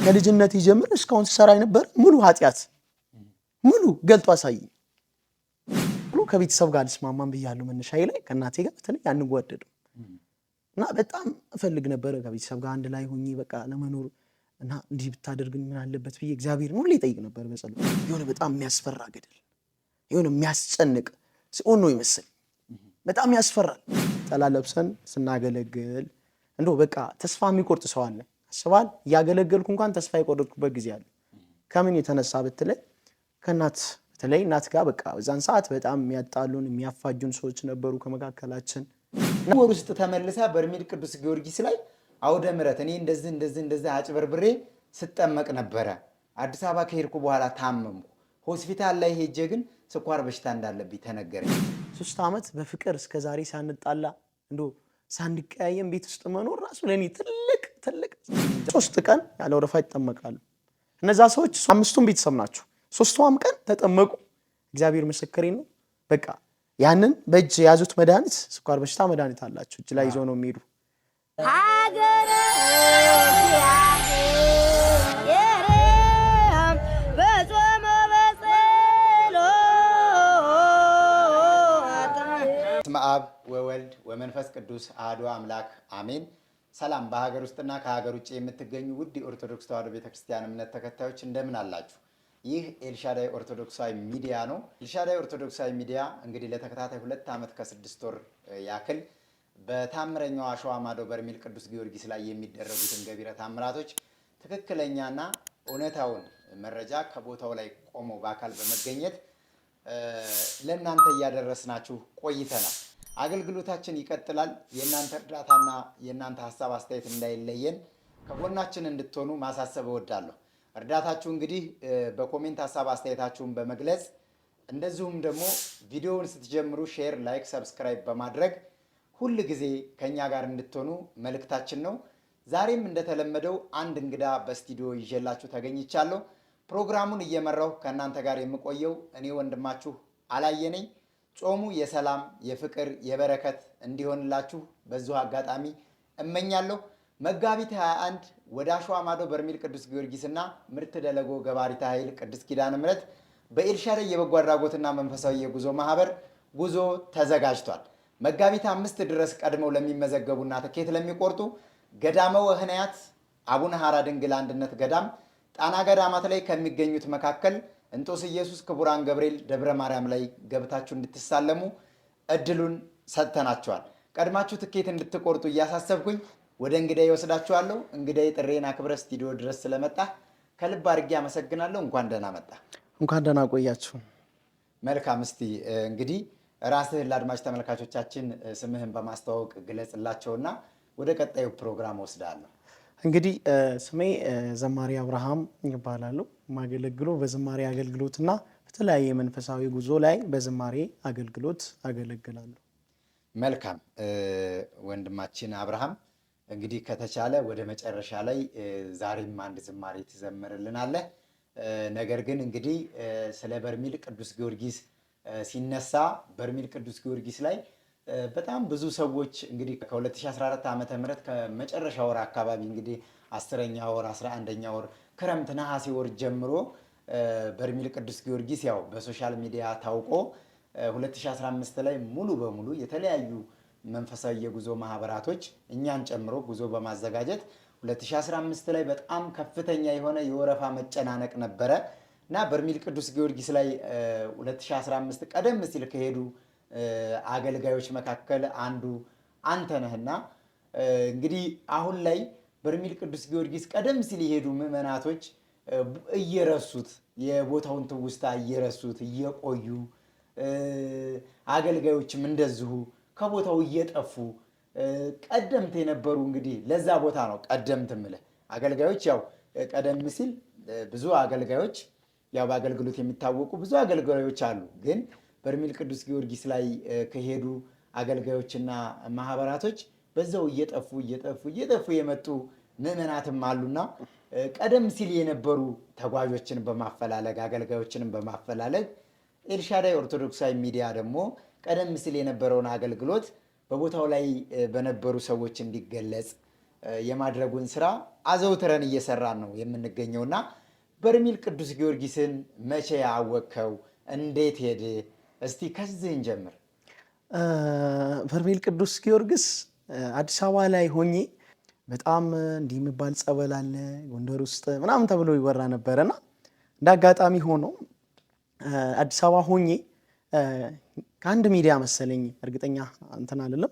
ከልጅነት ይጀምር እስካሁን ሲሰራ ነበር ሙሉ ኃጢያት ሙሉ ገልጦ አሳየኝ ብሎ ከቤተሰብ ጋር ልስማማም ብያለሁ መነሻዬ ላይ ከእናቴ ጋር በተለይ አንጓደድም እና በጣም እፈልግ ነበር ከቤተሰብ ጋር አንድ ላይ ሆኜ በቃ ለመኖር እና እንዲህ ብታደርግኝ ምን አለበት ብዬ እግዚአብሔርን ሁሌ ጠይቅ ነበር በጸሎት የሆነ በጣም የሚያስፈራ ገደል የሆነ የሚያስጨንቅ ሲኦል ነው ይመስል በጣም ያስፈራል ተላለብሰን ስናገለግል እንደው በቃ ተስፋ የሚቆርጥ ሰው አለ አስባል ያገለገልኩ እንኳን ተስፋ የቆረጥኩበት ጊዜ አለ ከምን የተነሳ ብትለይ ከናት በተለይ እናት ጋር በቃ በዛን ሰዓት በጣም የሚያጣሉን የሚያፋጁን ሰዎች ነበሩ ከመካከላችን ወር ውስጥ ተመልሳ በርሜል ቅዱስ ጊዮርጊስ ላይ አውደ ምሕረት እኔ እንደዚህ አጭበርብሬ ስጠመቅ ነበር አዲስ አበባ ከሄድኩ በኋላ ታመምኩ ሆስፒታል ላይ ሄጄ ግን ስኳር በሽታ እንዳለብኝ ተነገረኝ 3 አመት በፍቅር እስከ ዛሬ ሳንጣላ እንዶ ሳንቀያየም ቤት ውስጥ መኖር ራሱ ለኔ ትልቅ 3 ቀን ያለ ወረፋ ይጠመቃሉ እነዛ ሰዎች 5ቱም ቤተሰብ ናቸው 3ቱም ቀን ተጠመቁ እግዚአብሔር ምስክሬ ነው በቃ ያንን በእጅ ያዙት መድኃኒት ስኳር በሽታ መድኃኒት አላቸው እጅ ላይ ይዘው ነው የሚሄዱ ሀገር አብ ወወልድ ወመንፈስ ቅዱስ አሐዱ አምላክ አሜን። ሰላም በሀገር ውስጥና ከሀገር ውጭ የምትገኙ ውድ ኦርቶዶክስ ተዋሕዶ ቤተክርስቲያን እምነት ተከታዮች እንደምን አላችሁ? ይህ ኤልሻዳይ ኦርቶዶክሳዊ ሚዲያ ነው። ኤልሻዳይ ኦርቶዶክሳዊ ሚዲያ እንግዲህ ለተከታታይ 2 ዓመት ከ6 ወር ያክል በታምረኛው አሸዋ ማዶ በርሜል ቅዱስ ጊዮርጊስ ላይ የሚደረጉትን ገቢረ ታምራቶች ትክክለኛና እውነታውን መረጃ ከቦታው ላይ ቆሞ በአካል በመገኘት ለእናንተ እያደረስናችሁ ቆይተናል። አገልግሎታችን ይቀጥላል። የእናንተ እርዳታና የእናንተ ሐሳብ አስተያየት እንዳይለየን ከጎናችን እንድትሆኑ ማሳሰብ እወዳለሁ። እርዳታችሁ እንግዲህ በኮሜንት ሐሳብ አስተያየታችሁን በመግለጽ እንደዚሁም ደግሞ ቪዲዮውን ስትጀምሩ ሼር፣ ላይክ፣ ሰብስክራይብ በማድረግ ሁል ጊዜ ከኛ ጋር እንድትሆኑ መልእክታችን ነው። ዛሬም እንደተለመደው አንድ እንግዳ በስቱዲዮ ይዤላችሁ ተገኝቻለሁ። ፕሮግራሙን እየመራሁ ከእናንተ ጋር የምቆየው እኔ ወንድማችሁ አላየነኝ። ጾሙ የሰላም የፍቅር የበረከት እንዲሆንላችሁ በዚሁ አጋጣሚ እመኛለሁ። መጋቢት 21 ወደ አሸዋ ማዶ በርሜል ቅዱስ ጊዮርጊስና ምርት ደለጎ ገባሪተ ኃይል ቅድስት ኪዳነ ምሕረት በኤልሻዳይ የበጎ አድራጎትና መንፈሳዊ የጉዞ ማህበር ጉዞ ተዘጋጅቷል። መጋቢት 5 ድረስ ቀድመው ለሚመዘገቡና ትኬት ለሚቆርጡ ገዳመ ወህንያት አቡነ ሐራ ድንግል አንድነት ገዳም ጣና ገዳማት ላይ ከሚገኙት መካከል እንጦስ ኢየሱስ ክቡራን ገብርኤል ደብረ ማርያም ላይ ገብታችሁ እንድትሳለሙ እድሉን ሰጥተናቸዋል። ቀድማችሁ ትኬት እንድትቆርጡ እያሳሰብኩኝ ወደ እንግዳዬ ወስዳችኋለሁ። እንግዳዬ ጥሬን አክብረ ስቱዲዮ ድረስ ስለመጣ ከልብ አድርጌ አመሰግናለሁ። እንኳን ደህና መጣ። እንኳን ደህና ቆያችሁ። መልካም። እስቲ እንግዲህ ራስህን ለአድማጭ ተመልካቾቻችን ስምህን በማስተዋወቅ ግለጽላቸውና ወደ ቀጣዩ ፕሮግራም ወስዳለሁ። እንግዲህ ስሜ ዘማሪ አብርሃም ይባላል። ማገለግለው በዝማሬ አገልግሎትና በተለያየ መንፈሳዊ ጉዞ ላይ በዝማሬ አገልግሎት አገለግላለሁ። መልካም ወንድማችን አብርሃም እንግዲህ ከተቻለ ወደ መጨረሻ ላይ ዛሬም አንድ ዝማሬ ትዘምርልናለህ። ነገር ግን እንግዲህ ስለ በርሜል ቅዱስ ጊዮርጊስ ሲነሳ በርሜል ቅዱስ ጊዮርጊስ ላይ በጣም ብዙ ሰዎች እንግዲህ ከ2014 ዓመተ ምህረት ከመጨረሻ ወር አካባቢ እንግዲህ 10ኛ ወር 11ኛ ወር ክረምት ነሐሴ ወር ጀምሮ በርሜል ቅዱስ ጊዮርጊስ ያው በሶሻል ሚዲያ ታውቆ 2015 ላይ ሙሉ በሙሉ የተለያዩ መንፈሳዊ የጉዞ ማህበራቶች እኛን ጨምሮ ጉዞ በማዘጋጀት 2015 ላይ በጣም ከፍተኛ የሆነ የወረፋ መጨናነቅ ነበረ እና በርሜል ቅዱስ ጊዮርጊስ ላይ 2015 ቀደም ሲል ከሄዱ አገልጋዮች መካከል አንዱ አንተ ነህና እንግዲህ አሁን ላይ በርሜል ቅዱስ ጊዮርጊስ ቀደም ሲል የሄዱ ምዕመናቶች እየረሱት የቦታውን ትውስታ እየረሱት እየቆዩ አገልጋዮችም እንደዚሁ ከቦታው እየጠፉ ቀደምት የነበሩ እንግዲህ ለዛ ቦታ ነው ቀደምት ምልህ አገልጋዮች ያው ቀደም ሲል ብዙ አገልጋዮች ያው በአገልግሎት የሚታወቁ ብዙ አገልጋዮች አሉ ግን በርሜል ቅዱስ ጊዮርጊስ ላይ ከሄዱ አገልጋዮችና ማህበራቶች በዛው እየጠፉ የመጡ ምዕመናትም አሉና ቀደም ሲል የነበሩ ተጓዦችን በማፈላለግ አገልጋዮችንም በማፈላለግ ኤልሻዳይ ኦርቶዶክሳዊ ሚዲያ ደግሞ ቀደም ሲል የነበረውን አገልግሎት በቦታው ላይ በነበሩ ሰዎች እንዲገለጽ የማድረጉን ስራ አዘውትረን እየሰራን ነው የምንገኘውና በርሜል ቅዱስ ጊዮርጊስን መቼ አወቅከው? እንዴት ሄደ? እስቲ ከዚህ እንጀምር። በርሜል ቅዱስ ጊዮርጊስ አዲስ አበባ ላይ ሆኜ በጣም እንዲህ የሚባል ጸበል አለ ጎንደር ውስጥ ምናምን ተብሎ ይወራ ነበርና እንደ አጋጣሚ ሆኖ አዲስ አበባ ሆኜ ከአንድ ሚዲያ መሰለኝ እርግጠኛ እንትን አይደለም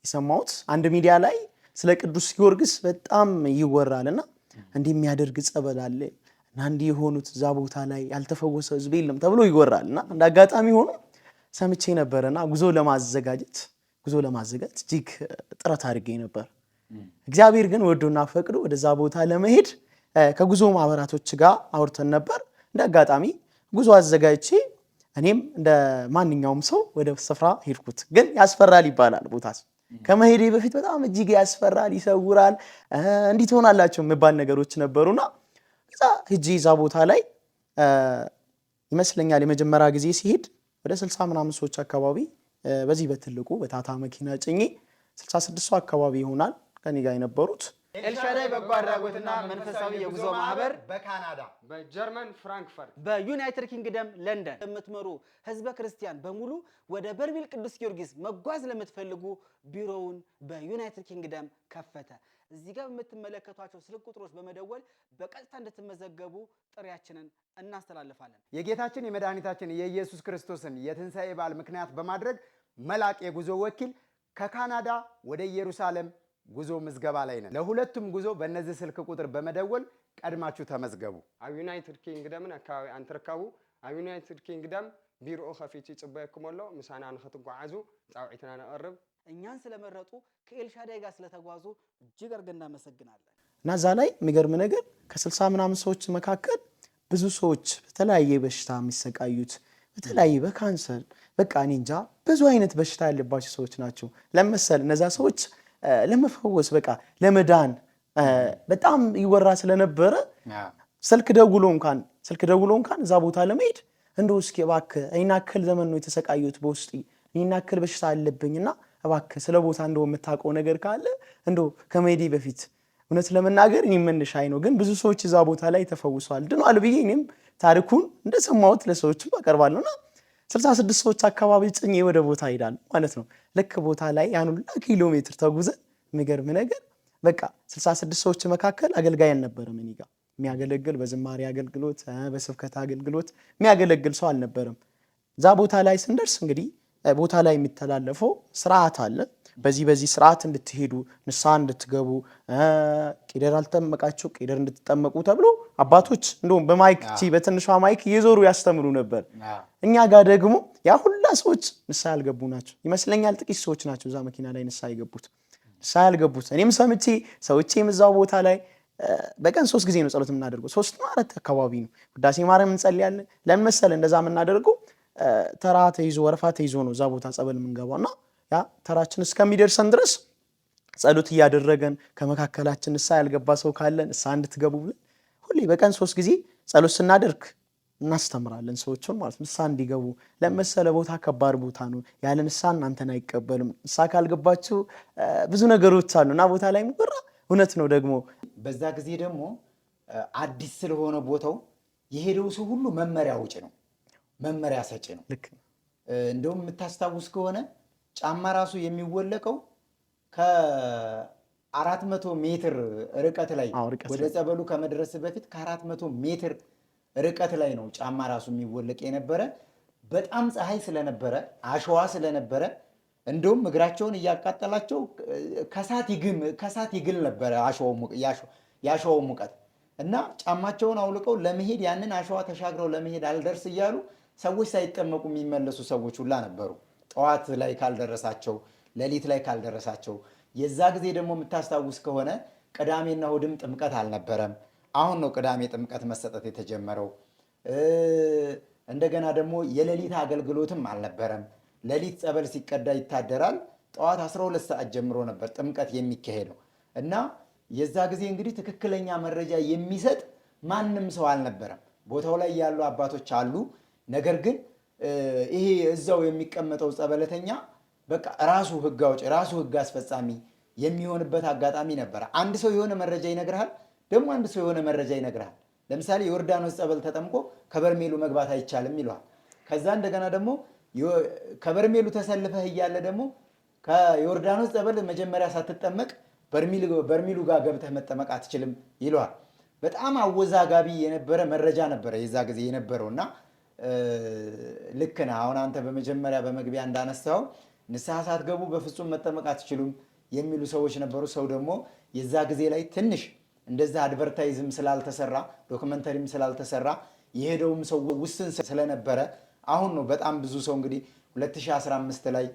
የሰማሁት አንድ ሚዲያ ላይ ስለ ቅዱስ ጊዮርጊስ በጣም ይወራልና እንዲህ የሚያደርግ ጸበል አለ እና እንዲህ የሆኑት እዛ ቦታ ላይ ያልተፈወሰ ሕዝብ የለም ተብሎ ይወራልና እንደ አጋጣሚ ሆኖ ሰምቼ ነበርና ጉዞ ለማዘጋጀት እጅግ ጥረት አድርጌ ነበር። እግዚአብሔር ግን ወዶና ፈቅዶ ወደዛ ቦታ ለመሄድ ከጉዞ ማህበራቶች ጋር አውርተን ነበር። እንደ አጋጣሚ ጉዞ አዘጋጅቼ እኔም እንደ ማንኛውም ሰው ወደ ስፍራ ሄድኩት። ግን ያስፈራል ይባላል ቦታ ከመሄዴ በፊት በጣም እጅግ ያስፈራል፣ ይሰውራል፣ እንዲህ ትሆናላችሁ የሚባል ነገሮች ነበሩና ከዛ ሂጂ እዛ ቦታ ላይ ይመስለኛል የመጀመሪያ ጊዜ ሲሄድ ወደ 60 ምናምን ሰዎች አካባቢ በዚህ በትልቁ በታታ መኪና ጭኜ 66 ሰው አካባቢ ይሆናል ከኔ ጋር የነበሩት። ኤልሻዳይ በጎ አድራጎትና መንፈሳዊ የጉዞ ማህበር በካናዳ፣ በጀርመን ፍራንክፈርት፣ በዩናይትድ ኪንግደም ለንደን የምትመሩ ህዝበ ክርስቲያን በሙሉ ወደ በርሜል ቅዱስ ጊዮርጊስ መጓዝ ለምትፈልጉ ቢሮውን በዩናይትድ ኪንግደም ከፈተ። እዚህ ጋር የምትመለከቷቸው ስልክ ቁጥሮች በመደወል በቀጥታ እንድትመዘገቡ ጥሪያችንን እናስተላልፋለን። የጌታችን የመድኃኒታችን የኢየሱስ ክርስቶስን የትንሣኤ በዓል ምክንያት በማድረግ መላቅ የጉዞ ወኪል ከካናዳ ወደ ኢየሩሳሌም ጉዞ ምዝገባ ላይ ነን። ለሁለቱም ጉዞ በእነዚህ ስልክ ቁጥር በመደወል ቀድማችሁ ተመዝገቡ። ኣብ ዩናይትድ ኪንግደምን ኣካባቢ እንትርከቡ ኣብ ዩናይትድ ኪንግደም ቢሮኡ ከፊቱ ይጽበየኩም ኣሎ። ምሳና ንኽትጓዓዙ ጻውዒትና ነቕርብ። እኛን ስለመረጡ ከኤልሻዳይ ጋር ስለተጓዙ እጅግ አድርገን እናመሰግናለን። እና እዛ ላይ የሚገርም ነገር ከ60 ምናምን ሰዎች መካከል ብዙ ሰዎች በተለያየ በሽታ የሚሰቃዩት በተለያየ በካንሰር በቃ እኔ እንጃ ብዙ አይነት በሽታ ያለባቸው ሰዎች ናቸው። ለመሰል እነዛ ሰዎች ለመፈወስ በቃ ለመዳን በጣም ይወራ ስለነበረ ስልክ ደውሎ እንኳን እዛ ቦታ ለመሄድ እንደው እስኪ እባክህ እኔና እክል ዘመን ነው የተሰቃዩት በውስጤ እኔና እክል በሽታ አለብኝና እባክህ ስለ ቦታ እንደው የምታውቀው ነገር ካለ እንደው ከመሄዴ በፊት እውነት ለመናገር እኔ መነሻዬ ነው፣ ግን ብዙ ሰዎች እዛ ቦታ ላይ ተፈውሰዋል ድኗል ብዬ እኔም ታሪኩን እንደሰማሁት ለሰዎችም አቀርባለሁና 66 ሰዎች አካባቢ ጭኜ ወደ ቦታ ሄዳለሁ ማለት ነው። ልክ ቦታ ላይ ያን ሁሉ ኪሎ ሜትር ተጉዘን የሚገርም ነገር በቃ 66 ሰዎች መካከል አገልጋይ አልነበረም። እኔ ጋር የሚያገለግል በዝማሬ አገልግሎት በስብከት አገልግሎት የሚያገለግል ሰው አልነበረም። እዛ ቦታ ላይ ስንደርስ እንግዲህ ቦታ ላይ የሚተላለፈው ስርዓት አለ። በዚህ ስርዓት እንድትሄዱ ንስሐ እንድትገቡ ቄደር አልተጠመቃችሁ ቄደር እንድትጠመቁ ተብሎ አባቶች እንደውም በማይክ በትንሿ ማይክ እየዞሩ ያስተምሩ ነበር። እኛ ጋር ደግሞ ያ ሁላ ሰዎች ንስሐ ያልገቡ ናቸው ይመስለኛል። ጥቂት ሰዎች ናቸው እዛ መኪና ላይ ንስሐ ያልገቡት። እኔም ሰምቼ ሰዎቼም እዛው ቦታ ላይ በቀን 3 ጊዜ ነው ጸሎት የምናደርገው። 3 ነው 4 አካባቢ ነው ውዳሴ ማርያም እንጸልያለን። ለምን መሰለህ እንደዛ የምናደርገው ተራ ተይዞ ወረፋ ተይዞ ነው እዛ ቦታ ጸበል የምንገባውና ያ ተራችን እስከሚደርሰን ድረስ ጸሎት እያደረገን ከመካከላችን ንስሐ ያልገባ ሰው ካለ ንስሐ እንድትገቡ ብለን ሁሌ በቀን 3 ጊዜ ጸሎት ስናደርግ እናስተምራለን ሰዎችን ማለት ንስሐ እንዲገቡ። ለመሰለ ቦታ ከባድ ቦታ ነው፣ ያለ ንስሐ እናንተን አይቀበልም። ንስሐ ካልገባችሁ ብዙ ነገሮች አሉና ቦታ ላይ ምራ እውነት ነው። ደግሞ በዛ ጊዜ ደግሞ አዲስ ስለሆነ ቦታው የሄደው ሰው ሁሉ መመሪያ ውጭ ነው፣ መመሪያ ሰጪ ነው። ልክ እንደውም የምታስታውስ ከሆነ ጫማ ራሱ የሚወለቀው ከ400 ሜትር ርቀት ላይ ወደ ጸበሉ ከመድረስ በፊት ከ400 ሜትር ርቀት ላይ ነው ጫማ ራሱ የሚወለቅ የነበረ። በጣም ፀሐይ ስለነበረ አሸዋ ስለነበረ እንደውም እግራቸውን እያቃጠላቸው ከሳት ይግል ነበረ የአሸዋው ሙቀት እና ጫማቸውን አውልቀው ለመሄድ ያንን አሸዋ ተሻግረው ለመሄድ አልደርስ እያሉ ሰዎች ሳይጠመቁ የሚመለሱ ሰዎች ሁላ ነበሩ። ጠዋት ላይ ካልደረሳቸው፣ ሌሊት ላይ ካልደረሳቸው። የዛ ጊዜ ደግሞ የምታስታውስ ከሆነ ቅዳሜና እሑድም ጥምቀት አልነበረም። አሁን ነው ቅዳሜ ጥምቀት መሰጠት የተጀመረው። እንደገና ደግሞ የሌሊት አገልግሎትም አልነበረም። ሌሊት ጸበል ሲቀዳ ይታደራል። ጠዋት 12 ሰዓት ጀምሮ ነበር ጥምቀት የሚካሄደው እና የዛ ጊዜ እንግዲህ ትክክለኛ መረጃ የሚሰጥ ማንም ሰው አልነበረም። ቦታው ላይ ያሉ አባቶች አሉ። ነገር ግን ይሄ እዛው የሚቀመጠው ጸበለተኛ በቃ ራሱ ህግ አውጪ ራሱ ህግ አስፈጻሚ የሚሆንበት አጋጣሚ ነበር። አንድ ሰው የሆነ መረጃ ይነግርሃል፣ ደግሞ አንድ ሰው የሆነ መረጃ ይነግራል። ለምሳሌ ዮርዳኖስ ጸበል ተጠምቆ ከበርሜሉ መግባት አይቻልም ይለዋል። ከዛ እንደገና ደግሞ ከበርሜሉ ተሰልፈህ እያለ ደግሞ ከዮርዳኖስ ጸበል መጀመሪያ ሳትጠመቅ በርሜሉ ጋር ገብተህ መጠመቅ አትችልም ይለዋል። በጣም አወዛጋቢ የነበረ መረጃ ነበረ የዛ ጊዜ የነበረው እና ልክ ነህ። አሁን አንተ በመጀመሪያ በመግቢያ እንዳነሳው ንስሐ ሳትገቡ በፍጹም መጠመቅ አትችሉም የሚሉ ሰዎች ነበሩ። ሰው ደግሞ የዛ ጊዜ ላይ ትንሽ እንደዛ አድቨርታይዝም ስላልተሰራ ዶክመንተሪም ስላልተሰራ የሄደውም ሰው ውስን ስለነበረ አሁን ነው በጣም ብዙ ሰው እንግዲህ 2015 ላይ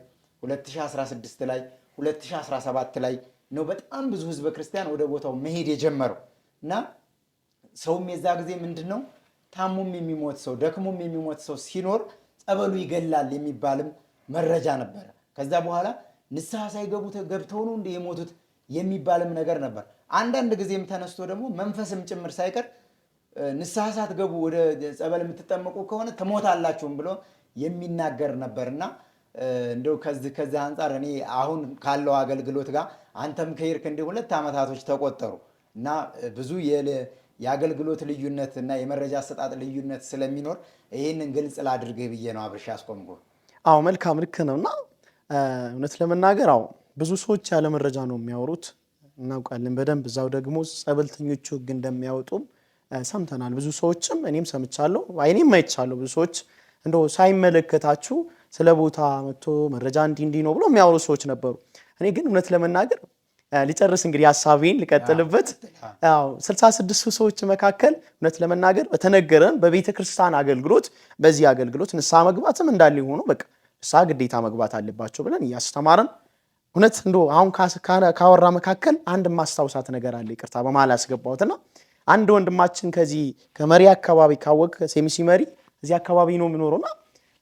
2016 ላይ 2017 ላይ ነው በጣም ብዙ ህዝበ ክርስቲያን ወደ ቦታው መሄድ የጀመረው እና ሰውም የዛ ጊዜ ምንድን ነው ታሙም የሚሞት ሰው ደክሞም የሚሞት ሰው ሲኖር ጸበሉ ይገላል የሚባልም መረጃ ነበረ። ከዛ በኋላ ንስሐ ሳይገቡ ገብተው ነው እንደ የሞቱት የሚባልም ነገር ነበር። አንዳንድ ጊዜም ተነስቶ ደግሞ መንፈስም ጭምር ሳይቀር ንስሐ ሳትገቡ ወደ ጸበል የምትጠመቁ ከሆነ ትሞታላችሁም ብሎ የሚናገር ነበርና እንደው ከዚህ አንጻር እኔ አሁን ካለው አገልግሎት ጋር አንተም ከሄድክ እንደ 2 ዓመታቶች ተቆጠሩ እና ብዙ የአገልግሎት ልዩነት እና የመረጃ አሰጣጥ ልዩነት ስለሚኖር ይህንን ግልጽ ላድርግህ ብዬ ነው አብርሽ ያስቆምኩ። አዎ መልካም ልክ ነው። እና እውነት ለመናገር አዎ ብዙ ሰዎች ያለ መረጃ ነው የሚያወሩት እናውቃለን በደንብ። እዛው ደግሞ ጸበልተኞቹ ህግ እንደሚያወጡም ሰምተናል። ብዙ ሰዎችም እኔም ሰምቻለሁ አይኔም አይቻለሁ። ብዙ ሰዎች እንደው ሳይመለከታችሁ ስለ ቦታ መጥቶ መረጃ እንዲህ ነው ብሎ የሚያወሩ ሰዎች ነበሩ። እኔ ግን እውነት ለመናገር ሊጨርስ እንግዲህ ሐሳቤን ልቀጥልበት። 66 ሰዎች መካከል እውነት ለመናገር በተነገረን በቤተ ክርስቲያን አገልግሎት በዚህ አገልግሎት ንስሐ መግባትም እንዳለ ሆኖ በቃ ንስሐ ግዴታ መግባት አለባቸው ብለን እያስተማረን እውነት እንደው አሁን ካወራ መካከል አንድ ማስታውሳት ነገር አለ። ይቅርታ በመሃል ያስገባሁትና አንድ ወንድማችን ከዚህ ከመሪ አካባቢ ካወቅ ሴሚሲ መሪ እዚህ አካባቢ ነው የሚኖረውና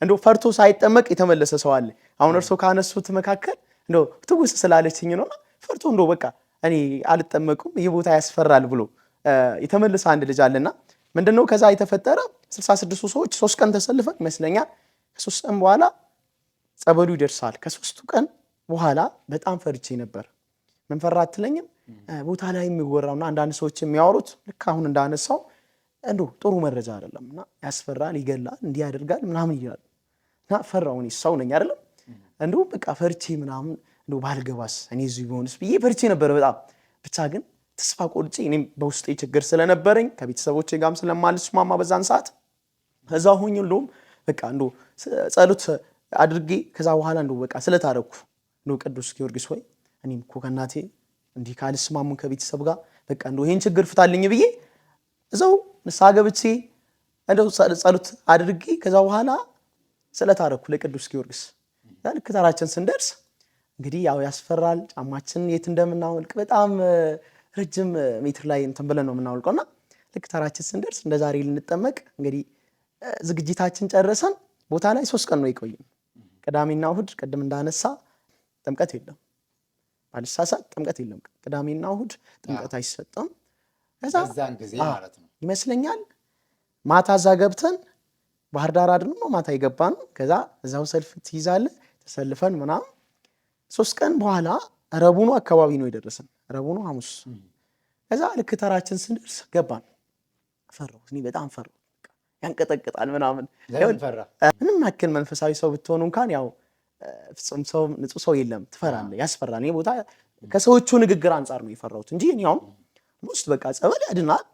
እንደው ፈርቶ ሳይጠመቅ የተመለሰ ሰው አለ። አሁን እርሶ ካነሱት መካከል እንደው ትውስ ስላለችኝ ነውና ፈርቶ እንደው በቃ እኔ አልጠመቅም ይህ ቦታ ያስፈራል ብሎ የተመለሰ አንድ ልጅ አለና ምንድነው ከዛ የተፈጠረ 66 ሰዎች 3 ቀን ተሰልፈን ይመስለኛል። ከ3 ቀን በኋላ ጸበሉ ይደርሳል። ከ3 ቀን በኋላ በጣም ፈርቼ ነበር። ምን ፈራ አትለኝም? ቦታ ላይ የሚወራውና አንዳንድ ሰዎች የሚያወሩት ልክ አሁን እንዳነሳው እንደው ጥሩ መረጃ አይደለምና ያስፈራል፣ ይገላል፣ እንዲህ ያደርጋል ምናምን ይላል እና ፈራው። እኔ ሰው ነኝ አይደለም እንደው በቃ ፈርቼ ምናምን እንደው ባልገባስ እኔ እዚህ ቢሆንስ ብዬ ፈርቼ ነበር በጣም። ብቻ ግን ተስፋ ቆርጬ እኔም በውስጤ ችግር ስለነበረኝ ከቤተሰቦቼ ጋርም ስለማልስማማ በዛን ሰዓት እዛ ሆኜ እንደውም በቃ እንደው ጸሎት አድርጌ ከዛ በኋላ እንደው በቃ ስለታረኩ እንደው ቅዱስ ጊዮርጊስ ሆይ እኔም እኮ ከእናቴ እንዲህ ካልስማሙን ከቤተሰብ ጋር በቃ እንደው ይሄን ችግር ፍታልኝ ብዬ እዛው ንስሐ ገብቼ እንደው ጸሎት አድርጌ ከዛ በኋላ ስለታረኩ ለቅዱስ ጊዮርጊስ። ልክ ተራችን ስንደርስ እንግዲህ ያው ያስፈራል። ጫማችን የት እንደምናወልቅ በጣም ረጅም ሜትር ላይ እንትን ብለን ነው የምናወልቀውና ልክ ተራችን ስንደርስ እንደ ዛሬ ልንጠመቅ እንግዲህ ዝግጅታችን ጨረሰን ቦታ ላይ 3 ቀን ነው የቆየን። ቅዳሜና እሁድ ቅድም እንዳነሳ ጥምቀት የለም፣ ባልሳሳት ጥምቀት የለም። ቅዳሜና እሁድ ጥምቀት አይሰጥም። ከዛን ጊዜ ማለት ነው ይመስለኛል ማታ እዛ ገብተን ባህር ዳር አይደለም ማታ የገባን። ከዛ እዛው ሰልፍ ትይዛለህ ተሰልፈን ምናምን 3 ቀን በኋላ ረቡዕ አካባቢ ነው የደረሰን። ረቡዕ ሐሙስ። ከዛ ልክ ተራችን ስንደርስ ገባን። ፈራሁ፣ እኔ በጣም ፈራሁ። ያንቀጠቅጣል ምናምን። ምንም ያክል መንፈሳዊ ሰው ብትሆኑ እንኳን ያው ፍጹም ሰው ንጹህ ሰው የለም፣ ትፈራለህ፣ ያስፈራል። እኔ ቦታ ከሰዎቹ ንግግር አንጻር ነው የፈራሁት እንጂ እኔ አሁን ውስጥ በቃ ጸበል ያድናል፣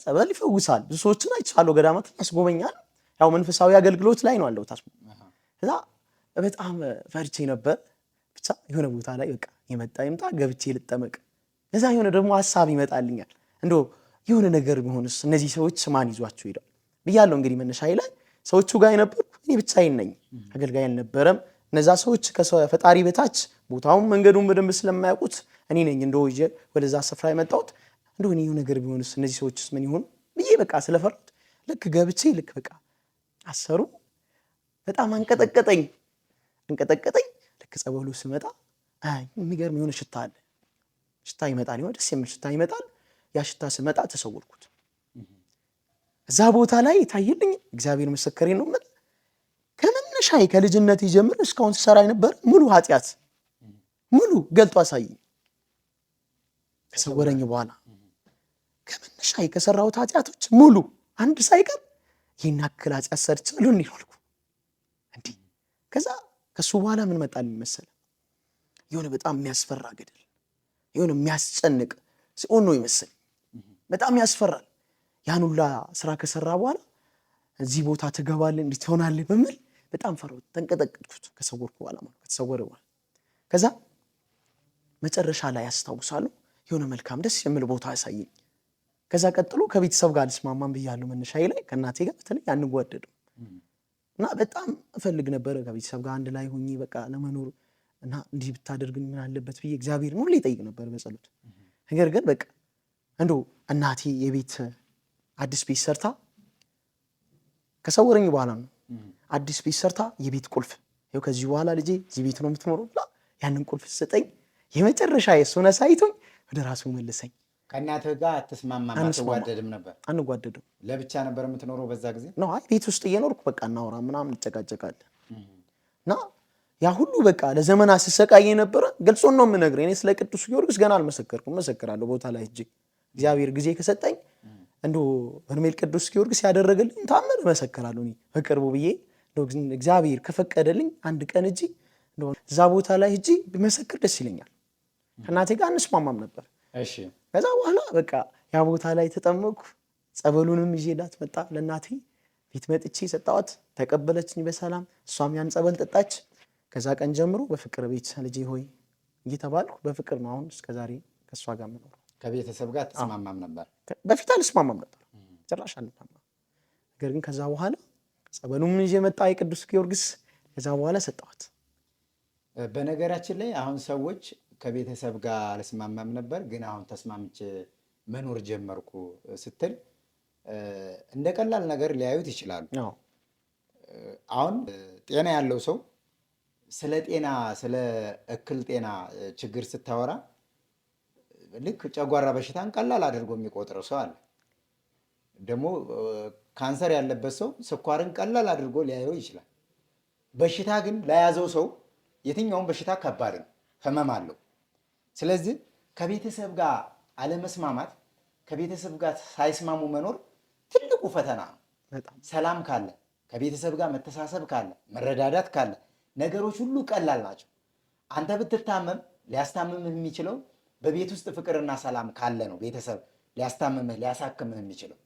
ጸበል ይፈውሳል፣ ብዙ ሰዎችን አይቻለሁ፣ ገዳማትን ያስጎበኛል። ያው መንፈሳዊ አገልግሎት ላይ ነው አለው ታስቦ። ከዛ በጣም ፈርቼ ነበር። ብቻ የሆነ ቦታ ላይ በቃ የመጣ ይምጣ ገብቼ ልጠመቅ። ከዛ የሆነ ደግሞ ሐሳብ ይመጣልኛል፣ እንደው የሆነ ነገር ቢሆንስ እነዚህ ሰዎች ማን ይዟቸው ሄደው ብያለሁ። እንግዲህ መነሻዬ ላይ ሰዎቹ ጋር የነበርኩ እኔ ብቻዬን ነኝ፣ አገልጋይ አልነበረም። እነዛ ሰዎች ከፈጣሪ በታች ቦታውን መንገዱን በደንብ ስለማያውቁት እኔ ነኝ እንደው ወደዛ ስፍራ የመጣሁት። እንደው እኔ የሆነ ነገር ቢሆንስ እነዚህ ሰዎችስ ምን ይሆን ብዬ በቃ ስለፈራሁት ልክ ገብቼ ልክ በቃ አሰሩ። በጣም አንቀጠቀጠኝ። ልክ ጸበሉ ስመጣ የሚገርም የሆነ ሽታ አለ። ሽታ ይመጣል፣ የሆነ ደስ የሚል ሽታ ይመጣል። ያ ሽታ ስመጣ ተሰወርኩት። እዛ ቦታ ላይ ታየልኝ። እግዚአብሔር ምስክሬ ነው። ምን ከመነሻዬ ከልጅነት ጀምሮ እስካሁን ሲሰራ የነበረ ሙሉ ኃጢአት ሙሉ ገልጦ አሳየኝ። ከሰወረኝ በኋላ ከመነሻ የከሰራሁት ኃጢአቶች ሙሉ አንድ ሳይቀር ይህን ያክል ኃጢአት ሰርቻለሁ እንዲህ ነው አልኩ። እንዲህ ከዛ ከሱ በኋላ ምን መጣልኝ መሰለ? የሆነ በጣም የሚያስፈራ ገደል፣ የሆነ የሚያስጨንቅ ሲኦል ነው ይመስል በጣም ያስፈራል። ያን ሁላ ስራ ከሰራ በኋላ እዚህ ቦታ ትገባለህ እንዲህ ትሆናለህ በሚል በጣም ፈራሁት፣ ተንቀጠቀጥኩት። ከሰወርኩ በኋላ ማለት ከተሰወረ በኋላ ከዛ መጨረሻ ላይ ያስታውሳለሁ የሆነ መልካም ደስ የሚል ቦታ ያሳየኝ። ከዛ ቀጥሎ ከቤተሰብ ጋር አልስማማም ብያለሁ መነሻዬ ላይ ከእናቴ ጋር በተለይ አንጓደድም እና በጣም እፈልግ ነበረ ከቤተሰብ ጋር አንድ ላይ ሆኜ በቃ ለመኖር እና እንዲህ ብታደርግኝ ምን አለበት ብዬ እግዚአብሔርን ሁሌ እጠይቅ ነበር በጸሎት። ነገር ግን በቃ እንደው እናቴ የቤት አዲስ ቤት ሰርታ ከሰወረኝ በኋላ ነው አዲስ ቤት ሰርታ የቤት ቁልፍ ይኸው ከዚህ በኋላ ልጄ እዚህ ቤት ነው የምትኖረው ብላ ያንን ቁልፍ ሰጠኝ። የመጨረሻ የሱን አሳይቶኝ ወደ ራሱ መለሰኝ። ከእናትህ ጋር አትስማማም? አትዋደድም ነበር? አንጓደድም። ለብቻ ነበር የምትኖረው በዛ ጊዜ? ነው አይ ቤት ውስጥ እየኖርኩ በቃ እናወራ ምናምን እንጨቃጨቃለን እና ያ ሁሉ በቃ ለዘመናት ስሰቃይ የነበረ ገልጾን ነው የምነግርህ። እኔ ስለ ቅዱስ ጊዮርጊስ ገና አልመሰከርኩም፣ መሰክራለሁ ቦታ ላይ ሂጄ እግዚአብሔር ጊዜ ከሰጠኝ እንደው በርሜል ቅዱስ ጊዮርጊስ ያደረገልኝ ታምር መሰክራለሁ። እኔ በቅርቡ ብዬ እንደው እግዚአብሔር ከፈቀደልኝ አንድ ቀን ሂጄ እንደው እዛ ቦታ ላይ ሂጄ ብመሰክር ደስ ይለኛል። ከእናቴ ጋር እንስማማም ነበር። እሺ ከዛ በኋላ በቃ ያ ቦታ ላይ ተጠመቅኩ። ጸበሉንም ይዤላት መጣ ለእናቴ ቤት መጥቼ ሰጣኋት፣ ተቀበለችኝ በሰላም እሷም ያን ጸበል ጠጣች። ከዛ ቀን ጀምሮ በፍቅር ቤት ልጄ ሆይ እየተባልኩ በፍቅር ነው አሁን እስከዛሬ ከእሷ ጋር የምኖረው። ከቤተሰብ ጋር ተስማማም ነበር? በፊት አልስማማም ነበር፣ ጭራሽ አልስማማም። ነገር ግን ከዛ በኋላ ጸበሉም ይዤ መጣ የቅዱስ ጊዮርጊስ። ከዛ በኋላ ሰጣኋት። በነገራችን ላይ አሁን ሰዎች ከቤተሰብ ጋር አልስማማም ነበር ግን አሁን ተስማምቼ መኖር ጀመርኩ ስትል እንደ ቀላል ነገር ሊያዩት ይችላሉ። አሁን ጤና ያለው ሰው ስለ ጤና ስለ እክል ጤና ችግር ስታወራ ልክ ጨጓራ በሽታን ቀላል አድርጎ የሚቆጥረው ሰው አለ። ደግሞ ካንሰር ያለበት ሰው ስኳርን ቀላል አድርጎ ሊያየው ይችላል። በሽታ ግን ለያዘው ሰው የትኛውም በሽታ ከባድ ነው፣ ህመም አለው። ስለዚህ ከቤተሰብ ጋር አለመስማማት፣ ከቤተሰብ ጋር ሳይስማሙ መኖር ትልቁ ፈተና ነው። ሰላም ካለ፣ ከቤተሰብ ጋር መተሳሰብ ካለ፣ መረዳዳት ካለ ነገሮች ሁሉ ቀላል ናቸው። አንተ ብትታመም ሊያስታምምህ የሚችለው በቤት ውስጥ ፍቅርና ሰላም ካለ ነው። ቤተሰብ ሊያስታምምህ ሊያሳክምህ የሚችለው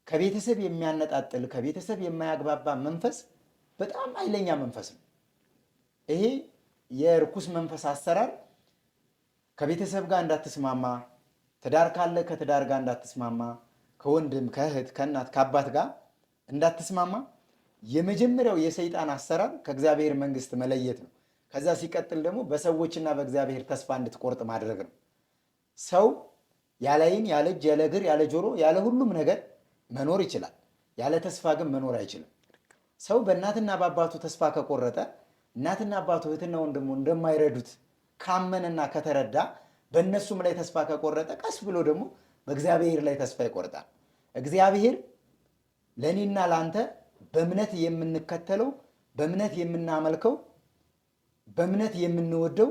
ከቤተሰብ የሚያነጣጥል ከቤተሰብ የማያግባባ መንፈስ በጣም ኃይለኛ መንፈስ ነው። ይሄ የርኩስ መንፈስ አሰራር ከቤተሰብ ጋር እንዳትስማማ፣ ትዳር ካለ ከትዳር ጋር እንዳትስማማ፣ ከወንድም ከእህት ከእናት ከአባት ጋር እንዳትስማማ የመጀመሪያው የሰይጣን አሰራር ከእግዚአብሔር መንግስት መለየት ነው። ከዛ ሲቀጥል ደግሞ በሰዎችና በእግዚአብሔር ተስፋ እንድትቆርጥ ማድረግ ነው። ሰው ያለ ዓይን ያለ እጅ ያለ እግር ያለ ጆሮ ያለ ሁሉም ነገር መኖር ይችላል። ያለ ተስፋ ግን መኖር አይችልም። ሰው በእናትና በአባቱ ተስፋ ከቆረጠ እናትና አባቱ እህትና ወንድሙ እንደማይረዱት ካመነና ከተረዳ በእነሱም ላይ ተስፋ ከቆረጠ ቀስ ብሎ ደግሞ በእግዚአብሔር ላይ ተስፋ ይቆርጣል። እግዚአብሔር ለእኔና ለአንተ በእምነት የምንከተለው በእምነት የምናመልከው በእምነት የምንወደው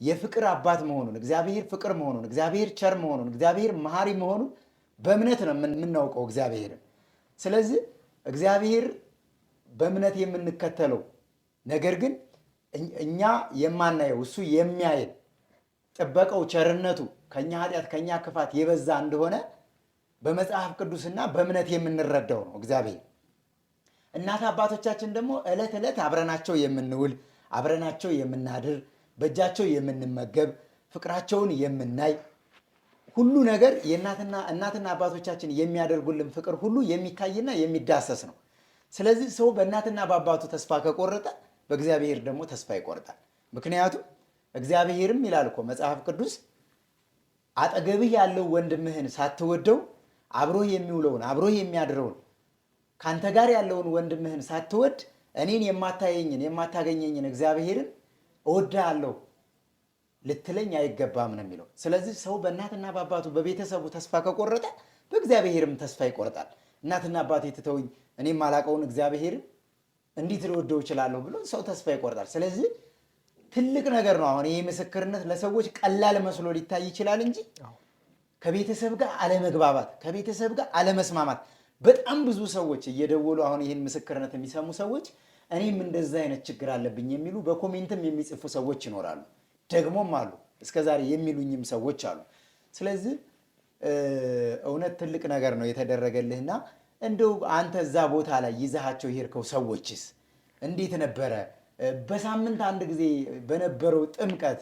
የፍቅር አባት መሆኑን እግዚአብሔር ፍቅር መሆኑን እግዚአብሔር ቸር መሆኑን እግዚአብሔር መሐሪ መሆኑን በእምነት ነው የምናውቀው እግዚአብሔርን። ስለዚህ እግዚአብሔር በእምነት የምንከተለው ነገር ግን እኛ የማናየው እሱ የሚያየን ጥበቃው ቸርነቱ ከኛ ኃጢአት ከኛ ክፋት የበዛ እንደሆነ በመጽሐፍ ቅዱስና በእምነት የምንረዳው ነው እግዚአብሔር። እናት አባቶቻችን ደግሞ ዕለት ዕለት አብረናቸው የምንውል አብረናቸው የምናድር በእጃቸው የምንመገብ ፍቅራቸውን የምናይ ሁሉ ነገር እናትና አባቶቻችን የሚያደርጉልን ፍቅር ሁሉ የሚታይና የሚዳሰስ ነው። ስለዚህ ሰው በእናትና በአባቱ ተስፋ ከቆረጠ በእግዚአብሔር ደግሞ ተስፋ ይቆርጣል። ምክንያቱም እግዚአብሔርም ይላል እኮ መጽሐፍ ቅዱስ አጠገብህ ያለው ወንድምህን ሳትወደው አብሮህ የሚውለውን አብሮህ የሚያድረውን ካንተ ጋር ያለውን ወንድምህን ሳትወድ እኔን የማታየኝን የማታገኘኝን እግዚአብሔርን እወድሃለሁ ልትለኝ አይገባም ነው የሚለው። ስለዚህ ሰው በእናትና በአባቱ በቤተሰቡ ተስፋ ከቆረጠ በእግዚአብሔርም ተስፋ ይቆርጣል። እናትና አባቴ ትተውኝ እኔም ማላቀውን እግዚአብሔርን እንዴት ልወደው እችላለሁ ብሎ ሰው ተስፋ ይቆርጣል። ስለዚህ ትልቅ ነገር ነው። አሁን ይህ ምስክርነት ለሰዎች ቀላል መስሎ ሊታይ ይችላል እንጂ ከቤተሰብ ጋር አለመግባባት፣ ከቤተሰብ ጋር አለመስማማት። በጣም ብዙ ሰዎች እየደወሉ አሁን ይህን ምስክርነት የሚሰሙ ሰዎች እኔም እንደዛ አይነት ችግር አለብኝ የሚሉ በኮሜንትም የሚጽፉ ሰዎች ይኖራሉ። ደግሞም አሉ እስከዛሬ የሚሉኝም ሰዎች አሉ። ስለዚህ እውነት ትልቅ ነገር ነው የተደረገልህና እንደው አንተ እዛ ቦታ ላይ ይዛሃቸው የሄድከው ሰዎችስ እንዴት ነበረ? በሳምንት አንድ ጊዜ በነበረው ጥምቀት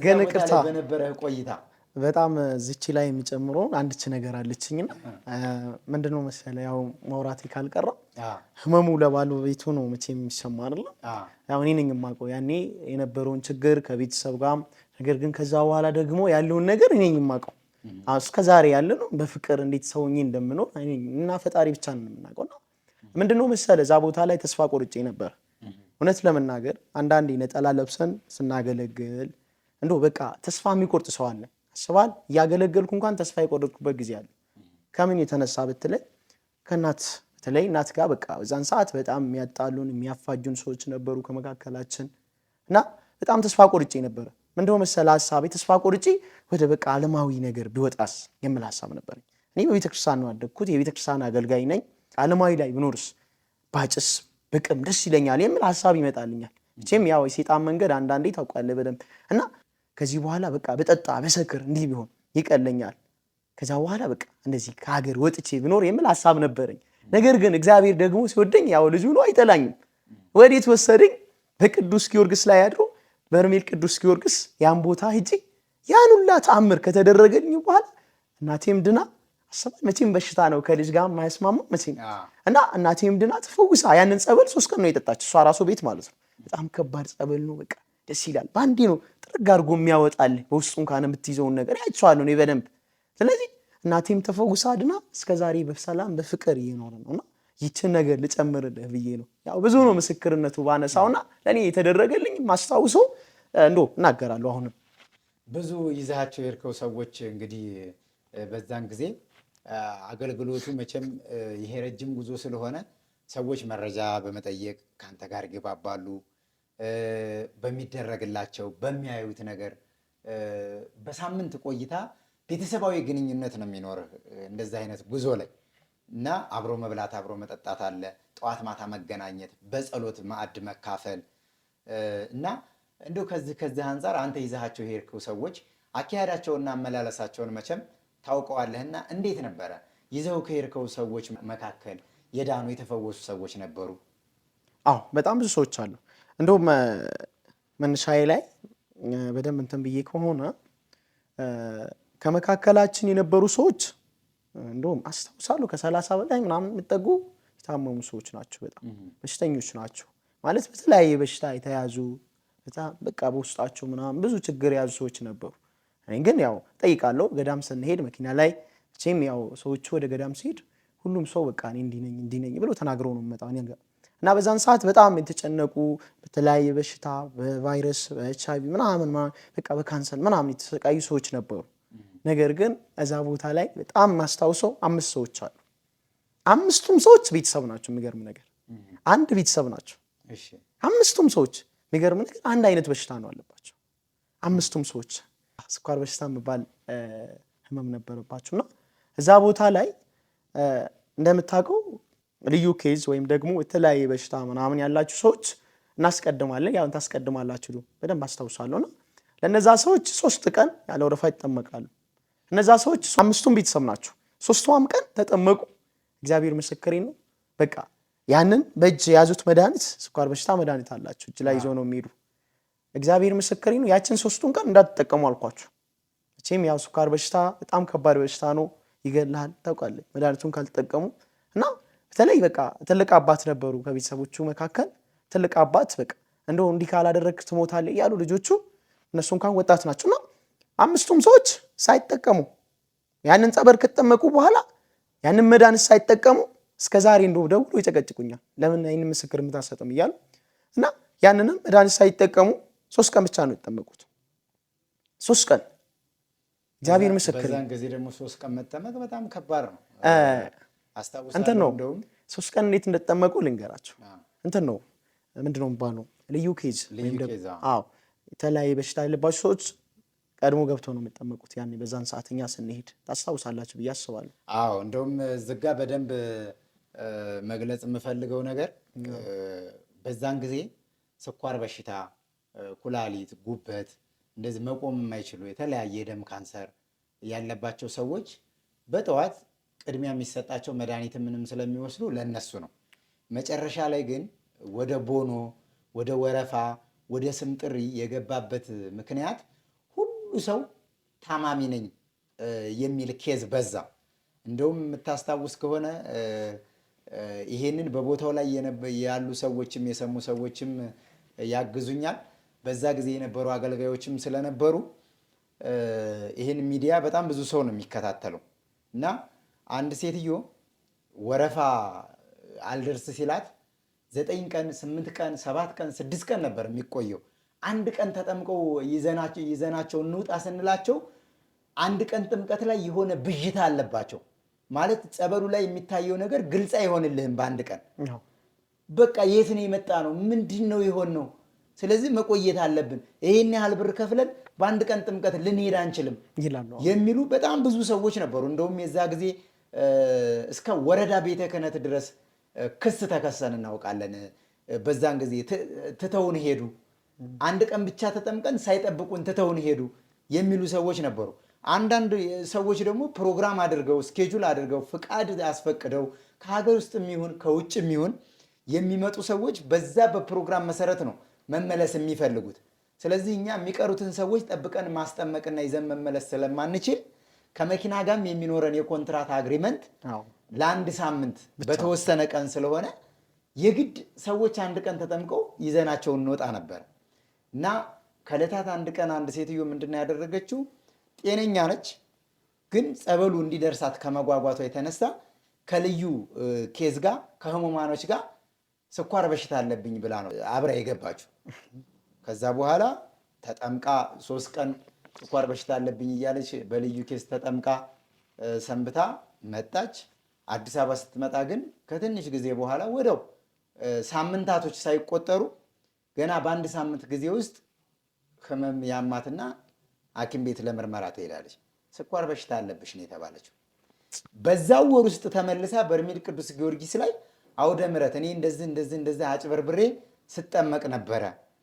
ግን ቅርታ በነበረ ቆይታ በጣም ዝቺ ላይ የሚጨምረው አንድች ነገር አለችኝና ምንድነው መሰለህ ያው ማውራቴ ካልቀረ ህመሙ ለባለቤቱ ነው መቼም የሚሰማ አይደል? ያው እኔ ነኝ የማውቀው ያኔ የነበረውን ችግር ከቤተሰብ ጋር። ነገር ግን ከዛ በኋላ ደግሞ ያለውን ነገር እኔ ነኝ የማውቀው። እስከ ዛሬ ያለ ነው በፍቅር እንዴት ሰውኝ እንደምኖር እና ፈጣሪ ብቻ ነው የምናውቀውና ምንድነው መሰለህ እዛ ቦታ ላይ ተስፋ ቆርጬ ነበር። እውነት ለመናገር አንዳንዴ ነጠላ ለብሰን ስናገለግል እንደው በቃ ተስፋ የሚቆርጥ ሰው አለ። አስባል ያገለገልኩ እንኳን ተስፋ የቆረጥኩበት ጊዜ አለ። ከምን የተነሳ ብትለኝ ከናት በተለይ እናት ጋር በቃ በዛን ሰዓት በጣም የሚያጣሉን የሚያፋጁን ሰዎች ነበሩ ከመካከላችን እና በጣም ተስፋ ቆርጬ ነበር። ምንድነው መሰለህ ሐሳቤ ተስፋ ቆርጬ ወደ በቃ ዓለማዊ ነገር ቢወጣስ የሚል ሐሳብ ነበር። እኔ በቤተክርስቲያን ነው ያደግኩት፣ የቤተክርስቲያን አገልጋይ ነኝ። ዓለማዊ ላይ ብኖርስ ባጭስ በቅም ደስ ይለኛል የሚል ሐሳብ ይመጣልኛል። እቺም ያው የሰይጣን መንገድ አንዳንዴ ታውቃለህ በደንብ እና ከዚህ በኋላ በቃ በጠጣ በሰክር እንዲህ ቢሆን ይቀለኛል። ከዛ በኋላ በቃ እንደዚህ ከሀገር ወጥቼ ብኖር የሚል ሐሳብ ነበረኝ። ነገር ግን እግዚአብሔር ደግሞ ሲወደኝ ያው ልጁ ነው አይጠላኝም። ወዴት ወሰደኝ? በቅዱስ ጊዮርጊስ ላይ አድሮ በርሜል ቅዱስ ጊዮርጊስ ያን ቦታ ሄጄ ያን ሁላ ተአምር ከተደረገልኝ በኋላ እናቴም ድና አሰባል። መቼም በሽታ ነው ከልጅ ጋር የማይስማማው መቼም እና እናቴም ድና ተፈውሳ ያንን ጸበል 3 ቀን ነው የጠጣች እሷ ራሱ ቤት ማለት ነው። በጣም ከባድ ጸበል ነው። በቃ ደስ ይላል። ባንዴ ነው ጥርግ አድርጎ የሚያወጣልህ በውስጡ እንኳን የምትይዘውን ነገር ያይቻለሁ ነው በደንብ። ስለዚህ እናቴም ተፈውሳ ድና እስከዛሬ በሰላም በፍቅር እየኖረ ነውና ይችን ነገር ልጨምርልህ ብዬ ነው። ያው ብዙ ነው ምስክርነቱ ባነሳውና ለኔ የተደረገልኝ ማስታውሰው እንደው እናገራለሁ። አሁንም ብዙ ይዛቸው የርከው ሰዎች እንግዲህ በዛን ጊዜ አገልግሎቱ መቼም ይሄ ረጅም ጉዞ ስለሆነ ሰዎች መረጃ በመጠየቅ ካንተ ጋር ይገባባሉ። በሚደረግላቸው በሚያዩት ነገር በሳምንት ቆይታ ቤተሰባዊ ግንኙነት ነው የሚኖርህ እንደዚህ አይነት ጉዞ ላይ እና አብሮ መብላት አብሮ መጠጣት አለ። ጠዋት ማታ መገናኘት፣ በጸሎት ማዕድ መካፈል እና እንደው ከዚህ አንፃር አንተ ይዛቸው የሄድከው ሰዎች አካሄዳቸውና አመላለሳቸውን መቼም ታውቀዋለህና እንዴት ነበረ? ይዘው ከሄድከው ሰዎች መካከል የዳኑ የተፈወሱ ሰዎች ነበሩ? አዎ በጣም ብዙ ሰዎች አሉ። እንደውም መነሻዬ ላይ በደንብ እንትን ብዬ ከሆነ ከመካከላችን የነበሩ ሰዎች እንደውም አስታውሳለሁ ከ30 በላይ ምናምን የሚጠጉ የታመሙ ሰዎች ናቸው። በጣም በሽተኞች ናቸው ማለት በተለያየ በሽታ የተያዙ በጣም በቃ በውስጣቸው ምናምን ብዙ ችግር የያዙ ሰዎች ነበሩ። እኔ ግን ያው ጠይቃለሁ። ገዳም ስንሄድ መኪና ላይ ቼም ያው ሰዎቹ ወደ ገዳም ሲሄድ ሁሉም ሰው በቃ እኔ እንዲህ ነኝ ብሎ ተናግረው ነው የሚመጣው እና በዛን ሰዓት በጣም የተጨነቁ በተለያየ በሽታ በቫይረስ በኤችአይቪ ምናምን በቃ በካንሰር ምናምን የተሰቃዩ ሰዎች ነበሩ። ነገር ግን እዛ ቦታ ላይ በጣም ማስታውሰው 5 ሰዎች አሉ። 5ቱም ሰዎች ቤተሰብ ናቸው። የሚገርም ነገር አንድ ቤተሰብ ናቸው። 5ቱም ሰዎች የሚገርም ነገር አንድ አይነት በሽታ ነው አለባቸው። 5ቱም ሰዎች ስኳር በሽታ የሚባል ህመም ነበረባቸውና እዛ ቦታ ላይ እንደምታውቀው ልዩ ኬዝ ወይም ደግሞ የተለያየ በሽታ ምናምን ያላችሁ ሰዎች እናስቀድማለን። ያው ታስቀድማላችሁ በደንብ አስታውሳለሁና ለነዛ ሰዎች 3 ቀን ያለ ወረፋ ይጠመቃሉ። እነዛ ሰዎች 5ቱም ቤተሰብ ናቸው። 3ቱም ቀን ተጠመቁ። እግዚአብሔር ምስክሬ ነው። በቃ ያንን በእጅ የያዙት መድኃኒት ስኳር በሽታ መድኃኒት አላቸው እጅ ላይ ይዘው ነው የሚሄዱ። እግዚአብሔር ምስክሬ ነው። ያችን 3ቱን ቀን እንዳትጠቀሙ አልኳችሁ። እቺም ያው ስኳር በሽታ በጣም ከባድ በሽታ ነው፣ ይገላል። ታውቃለህ መድኃኒቱን ካልተጠቀሙ እና በተለይ በቃ ትልቅ አባት ነበሩ ከቤተሰቦቹ መካከል ትልቅ አባት በቃ እንደው እንዲህ ካላደረክ ትሞታለህ እያሉ ልጆቹ እነሱ እንኳን ወጣት ናቸውና 5ቱም ሰዎች ሳይጠቀሙ ያንን ጸበል ከተጠመቁ በኋላ ያንን መድኃኒት ሳይጠቀሙ እስከዛሬ እንደው ደውሎ ይጨቀጭቁኛል። ለምን አይን ምስክር የምታሰጥም እያሉ እና ያንንም መድኃኒት ሳይጠቀሙ 3 ቀን ብቻ ነው የተጠመቁት። 3 ቀን እግዚአብሔር ምስክር። በዛን ጊዜ ደግሞ 3 ቀን መጠመቅ በጣም ከባድ ነው። እንትን ነው 3 ቀን እንዴት እንደተጠመቁ ልንገራቸው። እንትን ነው ምንድነው የሚባለው ልዩ ኬዝ ወይም ደግሞ አዎ የተለያየ በሽታ ያለባቸው ሰዎች ቀድሞ ገብተው ነው የሚጠመቁት። ያኔ በዛን ሰዓትኛ ስንሄድ ታስታውሳላችሁ ብዬ አስባለሁ። አዎ እንደውም ዝጋ በደንብ መግለጽ የምፈልገው ነገር በዛን ጊዜ ስኳር በሽታ፣ ኩላሊት፣ ጉበት እንደዚህ መቆም የማይችሉ የተለያየ የደም ካንሰር ያለባቸው ሰዎች በጠዋት ቅድሚያ የሚሰጣቸው መድኃኒት ምንም ስለሚወስዱ ለነሱ ነው። መጨረሻ ላይ ግን ወደ ቦኖ፣ ወደ ወረፋ፣ ወደ ስም ጥሪ የገባበት ምክንያት ሁሉ ሰው ታማሚ ነኝ የሚል ኬዝ በዛ። እንደውም የምታስታውስ ከሆነ ይሄንን በቦታው ላይ ያሉ ሰዎችም የሰሙ ሰዎችም ያግዙኛል። በዛ ጊዜ የነበሩ አገልጋዮችም ስለነበሩ ይህን ሚዲያ በጣም ብዙ ሰው ነው የሚከታተለው እና አንድ ሴትዮ ወረፋ አልደርስ ሲላት 9 ቀን 8 ቀን 7 ቀን 6 ቀን ነበር የሚቆየው። አንድ ቀን ተጠምቀው ይዘናቸው እንውጣ ስንላቸው አንድ ቀን ጥምቀት ላይ የሆነ ብዥታ አለባቸው። ማለት ጸበሉ ላይ የሚታየው ነገር ግልጽ አይሆንልህም። በአንድ ቀን በቃ የት ነው የመጣ ነው ምንድን ነው የሆን ነው። ስለዚህ መቆየት አለብን፣ ይሄን ያህል ብር ከፍለን በአንድ ቀን ጥምቀት ልንሄድ አንችልም የሚሉ በጣም ብዙ ሰዎች ነበሩ። እንደውም የዛ ጊዜ እስከ ወረዳ ቤተ ክህነት ድረስ ክስ ተከሰን እናውቃለን። በዛን ጊዜ ትተውን ሄዱ። አንድ ቀን ብቻ ተጠምቀን ሳይጠብቁን ትተውን ሄዱ የሚሉ ሰዎች ነበሩ። አንዳንድ ሰዎች ደግሞ ፕሮግራም አድርገው ስኬጁል አድርገው ፍቃድ አስፈቅደው ከሀገር ውስጥ የሚሆን ከውጭ የሚሆን የሚመጡ ሰዎች በዛ በፕሮግራም መሰረት ነው መመለስ የሚፈልጉት። ስለዚህ እኛ የሚቀሩትን ሰዎች ጠብቀን ማስጠመቅና ይዘን መመለስ ስለማንችል ከመኪና ጋርም የሚኖረን የኮንትራት አግሪመንት ለአንድ ሳምንት በተወሰነ ቀን ስለሆነ የግድ ሰዎች አንድ ቀን ተጠምቀው ይዘናቸው እንወጣ ነበር እና ከዕለታት አንድ ቀን አንድ ሴትዮ ምንድን ነው ያደረገችው? ጤነኛ ነች፣ ግን ጸበሉ እንዲደርሳት ከመጓጓቷ የተነሳ ከልዩ ኬዝ ጋር ከህሙማኖች ጋር ስኳር በሽታ አለብኝ ብላ ነው አብራ የገባችው። ከዛ በኋላ ተጠምቃ 3 ቀን ስኳር በሽታ አለብኝ እያለች በልዩ ኬዝ ተጠምቃ ሰንብታ መጣች። አዲስ አበባ ስትመጣ ግን ከትንሽ ጊዜ በኋላ ወደው ሳምንታቶች ሳይቆጠሩ ገና በአንድ ሳምንት ጊዜ ውስጥ ህመም ያማትና ሐኪም ቤት ለምርመራ ትሄዳለች። ስኳር በሽታ አለብሽ ነው የተባለችው። በዛው ወር ውስጥ ተመልሳ በርሜል ቅዱስ ጊዮርጊስ ላይ አውደ ምሕረት እኔ እንደዚህ አጭበርብሬ ስጠመቅ ነበረ።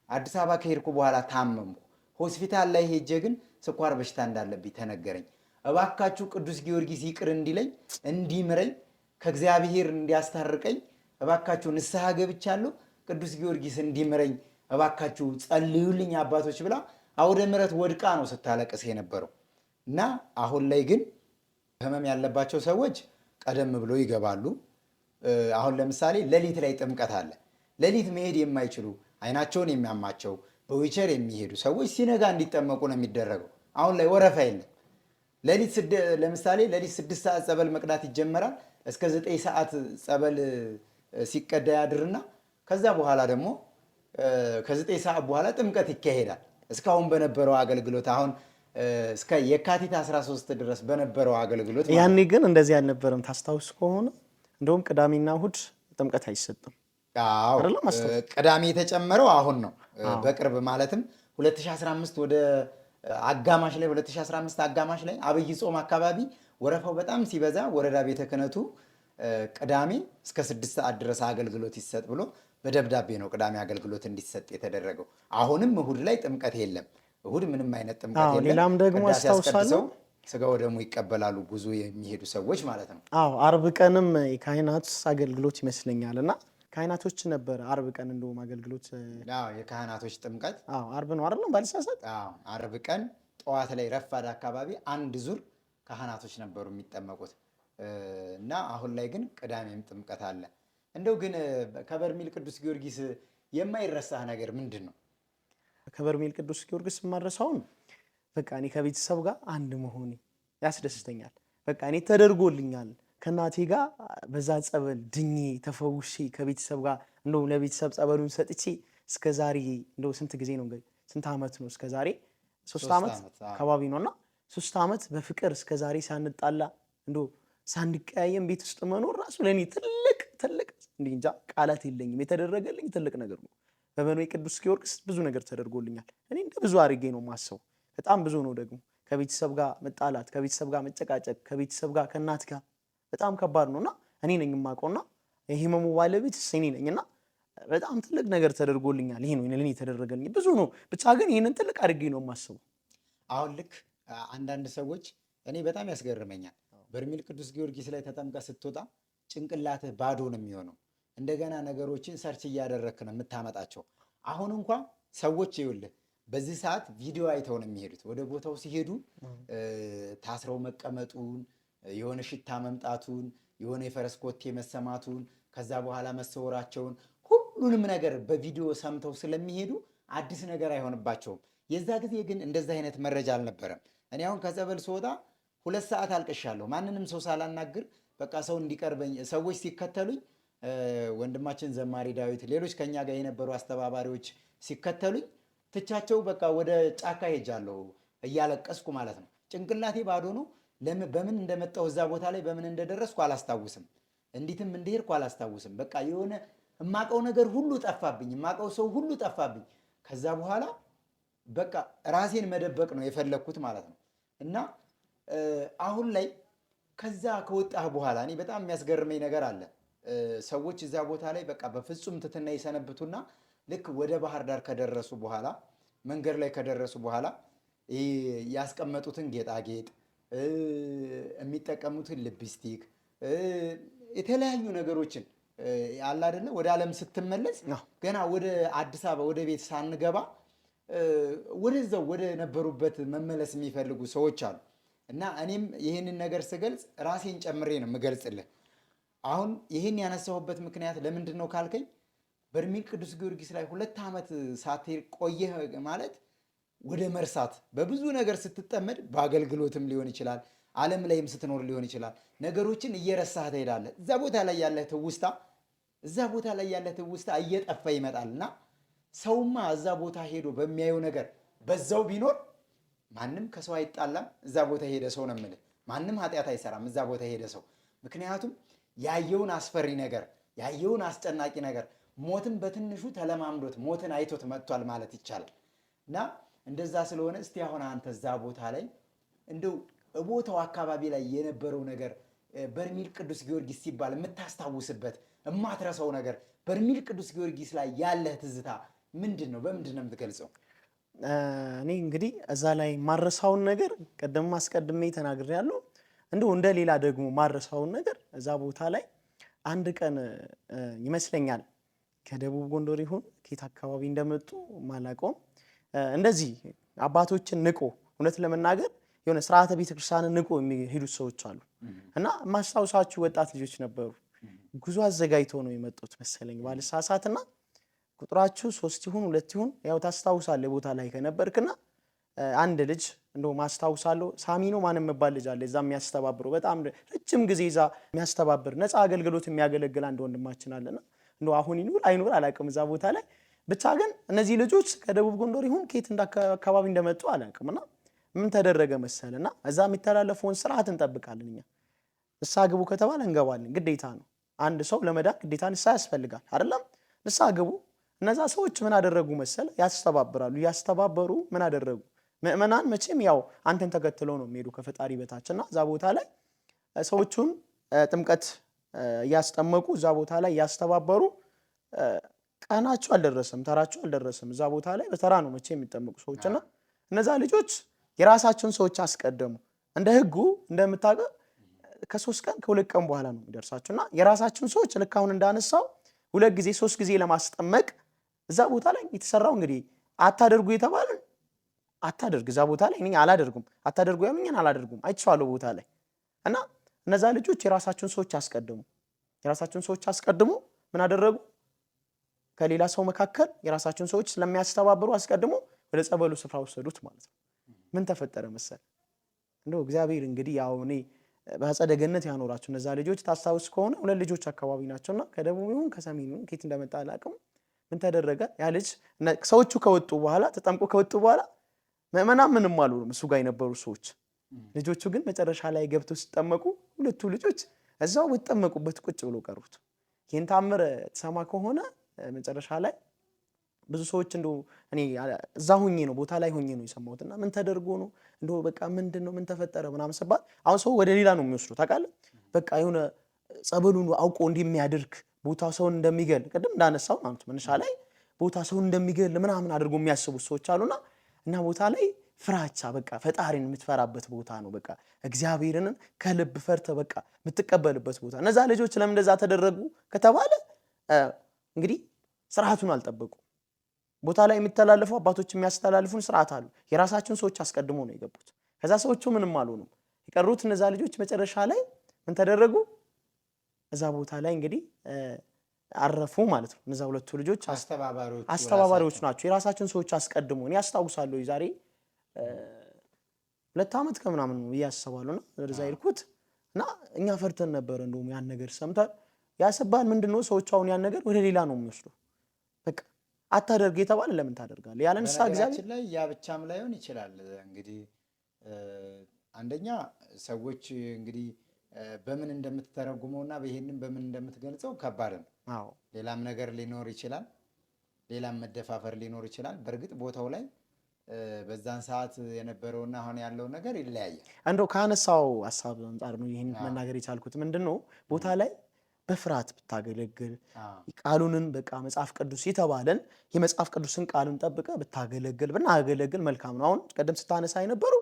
አዲስ አበባ ከሄድኩ በኋላ ታመምኩ። ሆስፒታል ላይ ሄጄ ግን ስኳር በሽታ እንዳለብኝ ተነገረኝ። እባካችሁ ቅዱስ ጊዮርጊስ ይቅር እንዲለኝ እንዲምረኝ ከእግዚአብሔር እንዲያስታርቀኝ እባካችሁ ንስሐ ገብቻለሁ፣ ቅዱስ ጊዮርጊስ እንዲምረኝ እባካችሁ ጸልዩልኝ አባቶች ብላ አውደ ምሕረት ወድቃ ነው ስታለቅስ የነበረው። እና አሁን ላይ ግን ህመም ያለባቸው ሰዎች ቀደም ብሎ ይገባሉ። አሁን ለምሳሌ ሌሊት ላይ ጥምቀት አለ። ሌሊት መሄድ የማይችሉ አይናቸውን የሚያማቸው በዊቸር የሚሄዱ ሰዎች ሲነጋ እንዲጠመቁ ነው የሚደረገው። አሁን ላይ ወረፋ የለም። ለምሳሌ ሌሊት 6 ሰዓት ጸበል መቅዳት ይጀመራል። እስከ 9 ሰዓት ጸበል ሲቀዳ ያድርና ከዛ በኋላ ደግሞ ከ9 ሰዓት በኋላ ጥምቀት ይካሄዳል። እስካሁን በነበረው አገልግሎት አሁን እስከ የካቲት 13 ድረስ በነበረው አገልግሎት ያኔ ግን እንደዚህ አልነበረም። ታስታውስ ከሆነ እንደውም ቅዳሜና እሁድ ጥምቀት አይሰጥም። ቅዳሜ የተጨመረው አሁን ነው በቅርብ ማለትም 2015 ወደ አጋማሽ ላይ 2015 አጋማሽ ላይ አብይ ጾም አካባቢ ወረፋው በጣም ሲበዛ ወረዳ ቤተ ክህነቱ ቅዳሜ እስከ 6 ሰዓት ድረስ አገልግሎት ይሰጥ ብሎ በደብዳቤ ነው ቅዳሜ አገልግሎት እንዲሰጥ የተደረገው። አሁንም እሁድ ላይ ጥምቀት የለም። እሁድ ምንም አይነት ጥምቀት የለም። ሌላም ደግሞ አስታውሳለሁ ስጋ ወደሙ ይቀበላሉ ብዙ የሚሄዱ ሰዎች ማለት ነው። አርብ ቀንም የካህናት አገልግሎት ይመስለኛል እና ካህናቶች ነበር አርብ ቀን እንደውም አገልግሎት የካህናቶች ጥምቀት አርብ ነው አይደል? ባልሳሳት አርብ ቀን ጠዋት ላይ ረፋድ አካባቢ አንድ ዙር ካህናቶች ነበሩ የሚጠመቁት እና አሁን ላይ ግን ቅዳሜም ጥምቀት አለ። እንደው ግን ከበርሜል ቅዱስ ጊዮርጊስ የማይረሳህ ነገር ምንድን ነው? ከበርሜል ቅዱስ ጊዮርጊስ የማረሳውን በቃ እኔ ከቤተሰብ ጋር አንድ መሆኔ ያስደስተኛል። በቃ እኔ ተደርጎልኛል ከእናቴ ጋር በዛ ጸበል ድኜ ተፈውሼ ከቤተሰብ ጋር እንደው ለቤተሰብ ጸበሉን ሰጥቼ እስከ ዛሬ እንደው ስንት ጊዜ ነው ስንት ዓመት ነው እስከ ዛሬ 3 ዓመት አካባቢ ነውና 3 ዓመት በፍቅር እስከ ዛሬ ሳንጣላ እንደው ሳንቀያየም ቤት ውስጥ መኖር ራሱ ለኔ ትልቅ እንጃ ቃላት የለኝም። የተደረገልኝ ትልቅ ነገር ነው። በበርሜል ቅዱስ ጊዮርጊስ ብዙ ነገር ተደርጎልኛል። እኔ እንደ ብዙ አድርጌ ነው ማሰው። በጣም ብዙ ነው ደግሞ ከቤተሰብ ጋር መጣላት፣ ከቤተሰብ ጋር መጨቃጨቅ፣ ከቤተሰብ ጋር ከእናት ጋር በጣም ከባድ ነውና እኔ ነኝ የማውቀውና የህመሙ ባለቤት እኔ ነኝና በጣም ትልቅ ነገር ተደርጎልኛል። ይሄ ነው ለኔ የተደረገልኝ ብዙ ነው። ብቻ ግን ይሄንን ትልቅ አድርጌ ነው የማስበው። አሁን ልክ አንዳንድ ሰዎች እኔ በጣም ያስገርመኛል። በርሜል ቅዱስ ጊዮርጊስ ላይ ተጠምቀ ስትወጣ ጭንቅላትህ ባዶ ነው የሚሆነው። እንደገና ነገሮችን ሰርች እያደረክ ነው የምታመጣቸው። አሁን እንኳን ሰዎች ይኸውልህ በዚህ ሰዓት ቪዲዮ አይተው ነው የሚሄዱት። ወደ ቦታው ሲሄዱ ታስረው መቀመጡን፣ የሆነ ሽታ መምጣቱን፣ የሆነ የፈረስ ኮቴ መሰማቱን፣ ከዛ በኋላ መሰወራቸውን ሁሉንም ነገር በቪዲዮ ሰምተው ስለሚሄዱ አዲስ ነገር አይሆንባቸውም። የዛ ጊዜ ግን እንደዛ አይነት መረጃ አልነበረም። እኔ አሁን ከጸበል ስወጣ 2 ሰዓት አልቅሻለሁ። ማንንም ሰው ሳላናግር በቃ ሰው እንዲቀርበኝ ሰዎች ሲከተሉኝ፣ ወንድማችን ዘማሪ ዳዊት፣ ሌሎች ከኛ ጋር የነበሩ አስተባባሪዎች ሲከተሉኝ ትቻቸው በቃ ወደ ጫካ ሄጃለሁ እያለቀስኩ ማለት ነው። ጭንቅላቴ ባዶ ነው። በምን እንደመጣሁ እዛ ቦታ ላይ በምን እንደደረስኩ አላስታውስም። እንዴትም እንደሄድኩ አላስታውስም። በቃ የሆነ የማውቀው ነገር ሁሉ ጠፋብኝ። የማውቀው ሰው ሁሉ ጠፋብኝ። ከዛ በኋላ በቃ ራሴን መደበቅ ነው የፈለግኩት ማለት ነው። እና አሁን ላይ ከዛ ከወጣህ በኋላ እኔ በጣም የሚያስገርመኝ ነገር አለ። ሰዎች እዛ ቦታ ላይ በቃ በፍጹም ትትና ይሰነብቱና ልክ ወደ ባህር ዳር ከደረሱ በኋላ መንገድ ላይ ከደረሱ በኋላ ያስቀመጡትን ጌጣጌጥ፣ የሚጠቀሙትን ልፕስቲክ፣ የተለያዩ ነገሮችን አለ አይደለ ወደ ዓለም ስትመለስ ገና ወደ አዲስ አበባ ወደ ቤት ሳንገባ ወደዛው ወደ ነበሩበት መመለስ የሚፈልጉ ሰዎች አሉ። እና እኔም ይህንን ነገር ስገልጽ ራሴን ጨምሬ ነው የምገልጽልህ። አሁን ይህን ያነሳሁበት ምክንያት ለምንድን ነው ካልከኝ በርሜል ቅዱስ ጊዮርጊስ ላይ 2 ዓመት ሳትሄድ ቆየህ ማለት ወደ መርሳት በብዙ ነገር ስትጠመድ በአገልግሎትም ሊሆን ይችላል፣ ዓለም ላይም ስትኖር ሊሆን ይችላል። ነገሮችን እየረሳህ ትሄዳለህ። እዛ ቦታ ላይ ያለህ ትውስታ እየጠፋ ይመጣልና ሰውማ እዛ ቦታ ሄዶ በሚያየው ነገር በዛው ቢኖር ማንም ከሰው አይጣላም። እዛ ቦታ ሄደ ሰው ነው የምልህ። ማንም ኃጢአት አይሰራም እዛ ቦታ ሄደ ሰው። ምክንያቱም ያየውን አስፈሪ ነገር፣ ያየውን አስጨናቂ ነገር፣ ሞትን በትንሹ ተለማምዶት ሞትን አይቶት መጥቷል ማለት ይቻላል። እና እንደዛ ስለሆነ እስቲ አሁን አንተ እዛ ቦታ ላይ እንደው ቦታው አካባቢ ላይ የነበረው ነገር በርሜል ቅዱስ ጊዮርጊስ ሲባል የምታስታውስበት የማትረሳው ነገር በርሜል ቅዱስ ጊዮርጊስ ላይ ያለህ ትዝታ ምንድን ነው? በምንድን ነው የምትገልጸው? እኔ እንግዲህ እዛ ላይ ማረሳውን ነገር ቀደም አስቀድሜ ተናግሬያለሁ። እንደው እንደ ሌላ ደግሞ ማረሳውን ነገር እዛ ቦታ ላይ አንድ ቀን ይመስለኛል ከደቡብ ጎንደር ይሁን ከየት አካባቢ እንደመጡ ማላውቀውም እንደዚህ አባቶችን ንቆ እውነት ለመናገር የሆነ ስርዓተ ቤተክርስቲያንን ንቆ የሚሄዱት ሰዎች አሉ። እና ማስታወሳችሁ ወጣት ልጆች ነበሩ። ጉዞ አዘጋጅተው ነው የመጡት መሰለኝ ባልሳሳትና ቁጥራችሁ 3 ይሁን 2 ይሁን ያው ታስታውሳለህ ቦታ ላይ ከነበርክና አንድ ልጅ እንደው ማስታውሳለሁ ሳሚኖ ማንም መባል ልጅ አለ እዛ የሚያስተባብረው በጣም ረጅም ጊዜ እዛ የሚያስተባብር ነፃ አገልግሎት የሚያገለግል አንድ ወንድማችን አለና እንደው አሁን ይኑር አይኑር አላውቅም እዛ ቦታ ላይ ብቻ ግን እነዚህ ልጆች ከደቡብ ጎንደር ይሁን ከየት አካባቢ እንደመጡ አላውቅምና ምን ተደረገ መሰለና እዛ የሚተላለፈውን ስርዓት እንጠብቃለን። እኛ ንስሐ ግቡ ከተባለ እንገባለን፣ ግዴታ ነው። አንድ ሰው ለመዳን ግዴታ ንስሐ ያስፈልጋል አይደለም? ንስሐ ግቡ። እነዛ ሰዎች ምን አደረጉ መሰለ? ያስተባብራሉ። ያስተባበሩ ምን አደረጉ? ምእመናን መቼም ያው አንተን ተከትለው ነው የሚሄዱ ከፈጣሪ በታችና እዛ ቦታ ላይ ሰዎቹን ጥምቀት ያስጠመቁ እዛ ቦታ ላይ ያስተባበሩ። ቀናቸው አልደረሰም፣ ተራቸው አልደረሰም። እዛ ቦታ ላይ በተራ ነው መቼ የሚጠመቁ ሰዎችና እነዛ ልጆች የራሳቸውን ሰዎች አስቀደሙ። እንደ ህጉ እንደምታውቀው ከ3 ቀን ከ2 ቀን በኋላ ነው የሚደርሳቸውና የራሳቸውን ሰዎች ልክ አሁን እንዳነሳው 2 ጊዜ 3 ጊዜ ለማስጠመቅ እዛ ቦታ ላይ የተሰራው እንግዲህ አታደርጉ የተባለ አታደርግ። እዛ ቦታ ላይ እኔ አላደርጉም፣ አታደርጉ ያምኛን አላደርጉም አይቻለሁ ቦታ ላይ እና እነዛ ልጆች የራሳቸውን ሰዎች አስቀደሙ። የራሳቸውን ሰዎች አስቀድሙ ምን አደረጉ? ከሌላ ሰው መካከል የራሳቸውን ሰዎች ስለሚያስተባብሩ አስቀድሞ ወደ ጸበሉ ስፍራ ወሰዱት ማለት ነው። ምን ተፈጠረ መሰለ? እንደው እግዚአብሔር እንግዲህ ያው እኔ በአጸደ ገነት ያኖራቸው እነዛ ልጆች ታስታውስ ከሆነ 2 ልጆች አካባቢ ናቸውና ከደቡብ ይሁን ከሰሜን ይሁን ከየት እንደመጣ አላውቅም። ምን ተደረገ? ያ ልጅ ሰዎቹ ከወጡ በኋላ ተጠምቆ ከወጡ በኋላ ምእመናን ምንም አልሆኑም እሱ ጋር የነበሩ ሰዎች። ልጆቹ ግን መጨረሻ ላይ ገብተው ሲጠመቁ 2ቱ ልጆች እዛው በተጠመቁበት ቁጭ ብሎ ቀሩት። ይህን ታምር ተሰማ ከሆነ መጨረሻ ላይ ብዙ ሰዎች እንደው እኔ እዛ ሆኜ ነው ቦታ ላይ ሆኜ ነው የሰማሁትና ምን ተደርጎ ነው እንደው በቃ ምንድነው ምን ተፈጠረ ምናምን ሲባል አሁን ሰው ወደ ሌላ ነው የሚወስዱት ታውቃለህ። በቃ የሆነ ጸበሉን አውቆ እንደሚያደርግ ቦታ ሰውን እንደሚገል ቅድም እንዳነሳው ማለት መነሻ ላይ ቦታ ሰውን እንደሚገል ምናምን አድርጎ የሚያስቡ ሰዎች አሉና እና ቦታ ላይ ፍራቻ በቃ ፈጣሪን የምትፈራበት ቦታ ነው። በቃ እግዚአብሔርን ከልብ ፈርተ በቃ የምትቀበልበት ቦታ። እነዛ ልጆች ለምን እንደዛ ተደረጉ ከተባለ እንግዲህ ስርዓቱን አልጠበቁ። ቦታ ላይ የሚተላለፉ አባቶች የሚያስተላልፉን ስርዓት አሉ። የራሳቸውን ሰዎች አስቀድሞ ነው የገቡት። ከዛ ሰዎቹ ምንም አልሆኑም። የቀሩት እነዛ ልጆች መጨረሻ ላይ ምን ተደረጉ? እዛ ቦታ ላይ እንግዲህ አረፉ ማለት ነው። እነዛ ሁለቱ ልጆች አስተባባሪዎች ናቸው። የራሳቸውን ሰዎች አስቀድሞ እኔ አስታውሳለሁ ዛሬ 2 ዓመት ከምናምን ነው ያሰባሉና ወደዛ ይልኩት እና እኛ ፈርተን ነበር። እንደውም ያን ነገር ሰምተን ያሰባን ምንድነው ሰዎች አሁን ያን ነገር ወደ ሌላ ነው የሚወስዱ። በቃ አታደርግ የተባለ ለምን ታደርጋለህ? ያለ ንስሐ እግዚአብሔር ላይ ያ ብቻም ላይሆን ይችላል። እንግዲህ አንደኛ ሰዎች እንግዲህ በምን እንደምትተረጉመውና በይሄንን በምን እንደምትገልጸው ከባድ ነው። አዎ ሌላም ነገር ሊኖር ይችላል። ሌላም መደፋፈር ሊኖር ይችላል። በእርግጥ ቦታው ላይ በዛን ሰዓት የነበረውና አሁን ያለው ነገር ይለያያል። እንደው ካነሳው ሐሳብ አንፃር ነው ይሄን መናገር የቻልኩት። ምንድነው ቦታ ላይ በፍርሃት ብታገለግል ቃሉንን በቃ መጽሐፍ ቅዱስ የተባለን የመጽሐፍ ቅዱስን ቃልን ጠብቀ ብታገለግል ብናገለግል መልካም ነው። አሁን ቀደም ስታነሳ የነበረው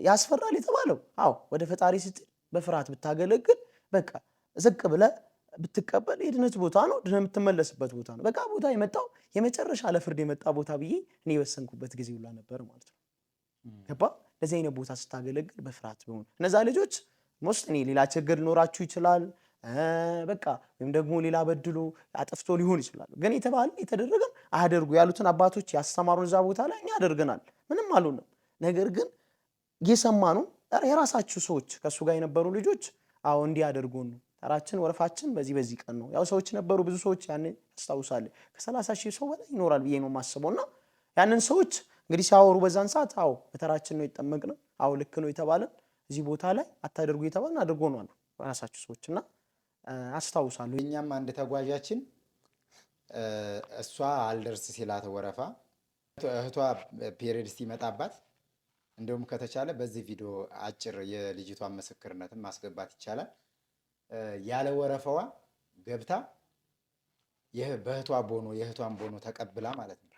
ያስፈራል የተባለው አዎ ወደ ፈጣሪ ስትል በፍርሃት ብታገለግል በቃ ዝቅ ብለ ብትቀበል የድነት ቦታ ነው። ድነ የምትመለስበት ቦታ ነው። በቃ ቦታ የመጣው የመጨረሻ ለፍርድ የመጣ ቦታ ብዬ እኔ የወሰንኩበት ጊዜ ሁላ ነበር ማለት ነው። ገባ? ለዚህ አይነት ቦታ ስታገለግል በፍርሃት ቢሆን እነዛ ልጆች ሞስት እኔ ሌላ ችግር ሊኖራችሁ ይችላል በቃ ወይም ደግሞ ሌላ በድሎ አጥፍቶ ሊሆን ይችላል። ግን የተባለ የተደረገ አያደርጉ ያሉትን አባቶች ያስተማሩን እዛ ቦታ ላይ እኛ አድርገናል። ምንም አልሆነም። ነገር ግን እየሰማኑ የራሳችሁ ሰዎች ከሱ ጋር የነበሩ ልጆች አዎ እንዲያደርጉን ተራችን ወረፋችን በዚህ ቀን ነው። ያው ሰዎች ነበሩ ብዙ ሰዎች ያኔ ያስታውሳል ከ30,000 ሰው በላይ ይኖራል ብዬ ነው የማስበውና ያንን ሰዎች እንግዲህ ሲያወሩ በዛን ሰዓት አዎ በተራችን ነው የተጠመቅነው አዎ ልክ ነው የተባለን እዚህ ቦታ ላይ አታደርጉ የተባለን አድርጎናል ራሳችሁ ሰዎችና አስታውሳለሁ። እኛም አንድ ተጓዣችን እሷ አልደርስ ሲላት ወረፋ እህቷ ፔሪድ ሲመጣባት እንደውም ከተቻለ በዚህ ቪዲዮ አጭር የልጅቷን ምስክርነትን ማስገባት ይቻላል። ያለ ወረፋዋ ገብታ የእህቷን ቦኖ ተቀብላ ማለት ነው።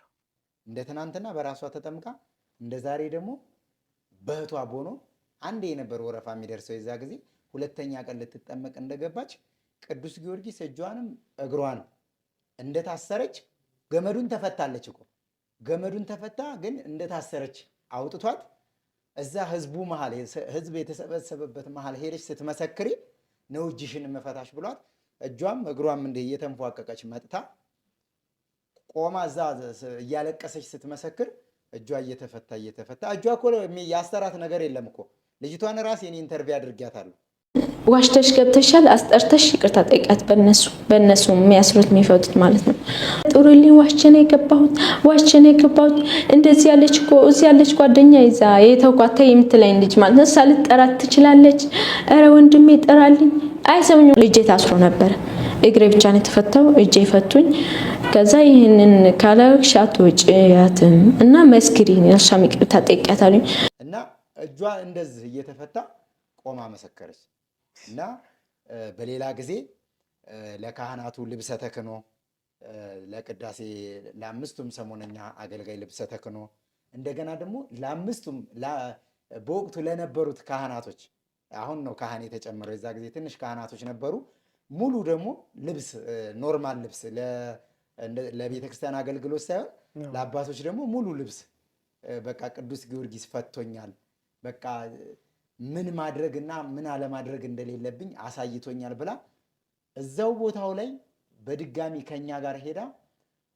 እንደ ትናንትና በራሷ ተጠምቃ እንደ ዛሬ ደግሞ በእህቷ ቦኖ አንዴ የነበር ወረፋ የሚደርሰው የዛ ጊዜ ሁለተኛ ቀን ልትጠመቅ እንደገባች ቅዱስ ጊዮርጊስ እጇንም እግሯንም እንደታሰረች ገመዱን ተፈታለች እኮ ገመዱን ተፈታ ግን እንደታሰረች አውጥቷት እዛ ህዝብ የተሰበሰበበት መሃል ሄደች ስትመሰክሪ ነው እጅሽን መፈታሽ ብሏት እጇም እግሯም እንደ እየተንፏቀቀች መጥታ ቆማ እዛ እያለቀሰች ስትመሰክር እጇ እየተፈታ እጇ እኮ ያስተራት ነገር የለም እኮ ልጅቷን ራስ የኔ ኢንተርቪው አድርጊያታለሁ። ዋሽተሽ ገብተሻል አስጠርተሽ ይቅርታ ጠይቃት። በእነሱ የሚያስሩት የሚፈቱት ማለት ነው። ጥሩልኝ ዋሽቼ ነው የገባሁት እንደዚህ ያለች እኮ እዚህ ያለች ጓደኛ ይዛ የተጓታ የምትለኝ ልጅ ማለት ነው። ሳልጠራት ትችላለች። ኧረ ወንድሜ ጥራልኝ አይሰሙኝ። ልጄ ታስሮ ነበር። እግሬ ብቻ ነው የተፈታው። እጄ ፈቱኝ። ከዛ ይሄንን ካላክሽ አትወጪያትም እና መስክሪ እሷም ይቅርታ ጠይቃታለሁ እና እጇ እንደዚህ እየተፈታ ቆማ መሰከረች። እና በሌላ ጊዜ ለካህናቱ ልብሰ ተክህኖ ለቅዳሴ ለአምስቱም ሰሞነኛ አገልጋይ ልብሰ ተክህኖ እንደገና ደግሞ ለአምስቱም በወቅቱ ለነበሩት ካህናቶች አሁን ነው ካህን የተጨመረው። የዛ ጊዜ ትንሽ ካህናቶች ነበሩ። ሙሉ ደግሞ ልብስ ኖርማል ልብስ ለቤተክርስቲያን አገልግሎት ሳይሆን ለአባቶች ደግሞ ሙሉ ልብስ በቃ ቅዱስ ጊዮርጊስ ፈቶኛል በቃ ምን ማድረግና ምን አለማድረግ እንደሌለብኝ አሳይቶኛል ብላ እዛው ቦታው ላይ በድጋሚ ከኛ ጋር ሄዳ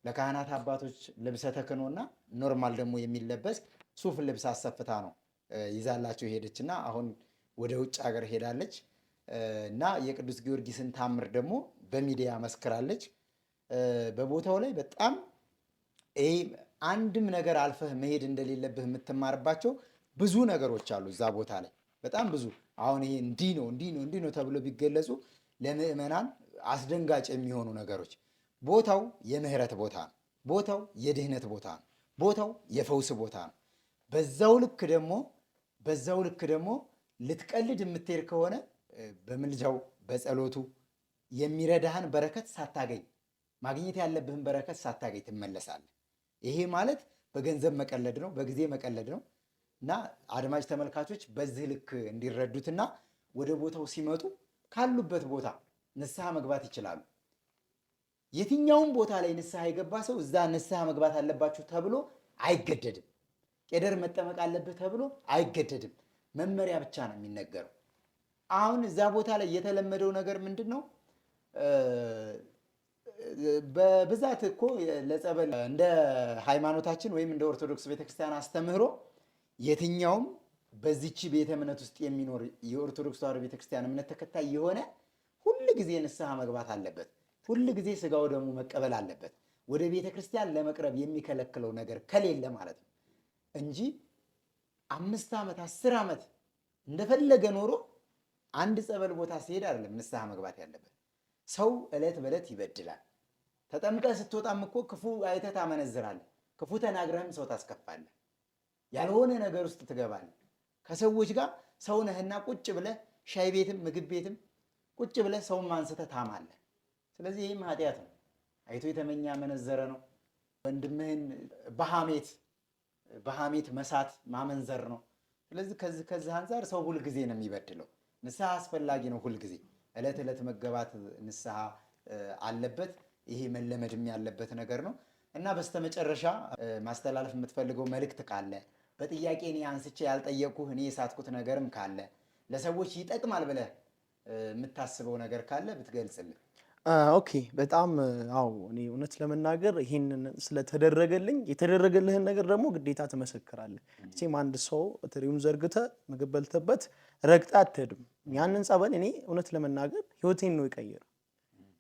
ለካህናት አባቶች ልብሰ ተክህኖና ኖርማል ደግሞ የሚለበስ ሱፍ ልብስ አሰፍታ ነው ይዛላቸው ሄደችና አሁን ወደ ውጭ ሀገር ሄዳለች እና የቅዱስ ጊዮርጊስን ታምር ደግሞ በሚዲያ መስክራለች። በቦታው ላይ በጣም አንድም ነገር አልፈህ መሄድ እንደሌለብህ የምትማርባቸው ብዙ ነገሮች አሉ እዛ ቦታ ላይ በጣም ብዙ። አሁን ይሄ እንዲህ ነው ተብሎ ቢገለጹ ለምእመናን አስደንጋጭ የሚሆኑ ነገሮች። ቦታው የምህረት ቦታ ነው። ቦታው የድህነት ቦታ ነው። ቦታው የፈውስ ቦታ ነው። በዛው ልክ ደግሞ ልትቀልድ የምትሄድ ከሆነ በምልጃው በጸሎቱ የሚረዳህን በረከት ሳታገኝ ማግኘት ያለብህን በረከት ሳታገኝ ትመለሳለህ። ይሄ ማለት በገንዘብ መቀለድ ነው፣ በጊዜ መቀለድ ነው እና አድማጭ ተመልካቾች በዚህ ልክ እንዲረዱትና ወደ ቦታው ሲመጡ ካሉበት ቦታ ንስሐ መግባት ይችላሉ። የትኛውም ቦታ ላይ ንስሐ የገባ ሰው እዛ ንስሐ መግባት አለባችሁ ተብሎ አይገደድም። ቄደር መጠመቅ አለብህ ተብሎ አይገደድም። መመሪያ ብቻ ነው የሚነገረው። አሁን እዛ ቦታ ላይ የተለመደው ነገር ምንድን ነው? በብዛት እኮ ለጸበል እንደ ሃይማኖታችን ወይም እንደ ኦርቶዶክስ ቤተክርስቲያን አስተምህሮ የትኛውም በዚች ቤተ እምነት ውስጥ የሚኖር የኦርቶዶክስ ተዋሕዶ ቤተክርስቲያን እምነት ተከታይ የሆነ ሁል ጊዜ ንስሐ መግባት አለበት። ሁል ጊዜ ስጋው ደግሞ መቀበል አለበት። ወደ ቤተክርስቲያን ለመቅረብ የሚከለክለው ነገር ከሌለ ማለት ነው እንጂ 5 ዓመት 10 ዓመት እንደፈለገ ኖሮ አንድ ጸበል ቦታ ሲሄድ አይደለም ንስሐ መግባት ያለበት። ሰው ዕለት በዕለት ይበድላል። ተጠምቀህ ስትወጣም እኮ ክፉ አይተህ ታመነዝራለህ። ክፉ ተናግረህም ሰው ታስከፋለህ። ያልሆነ ነገር ውስጥ ትገባለህ። ከሰዎች ጋር ሰው ነህና ቁጭ ብለህ ሻይ ቤትም ምግብ ቤትም ቁጭ ብለህ ሰውን አንስተህ ታማለህ። ስለዚህ ይህም ኃጢአት ነው። አይቶ የተመኘ ያመነዘረ ነው። ወንድምህን በሐሜት መሳት ማመንዘር ነው። ስለዚህ ከዚህ አንጻር ሰው ሁልጊዜ ነው የሚበድለው። ንስሐ አስፈላጊ ነው። ሁልጊዜ ዕለት ዕለት መገባት ንስሐ አለበት። ይሄ መለመድም ያለበት ነገር ነው እና በስተመጨረሻ ማስተላለፍ የምትፈልገው መልእክት ካለ በጥያቄ እኔ አንስቼ ያልጠየቅኩህ እኔ የሳትኩት ነገርም ካለ ለሰዎች ይጠቅማል ብለህ የምታስበው ነገር ካለ ብትገልጽልህ። ኦኬ በጣም አዎ፣ እኔ እውነት ለመናገር ይህንን ስለተደረገልኝ የተደረገልህን ነገር ደግሞ ግዴታ ትመሰክራለህ። እቺም አንድ ሰው ትሪውን ዘርግተህ ምግብ በልተበት ረግጠህ አትሄድም። ያንን ጸበል እኔ እውነት ለመናገር ህይወቴን ነው የቀየረው።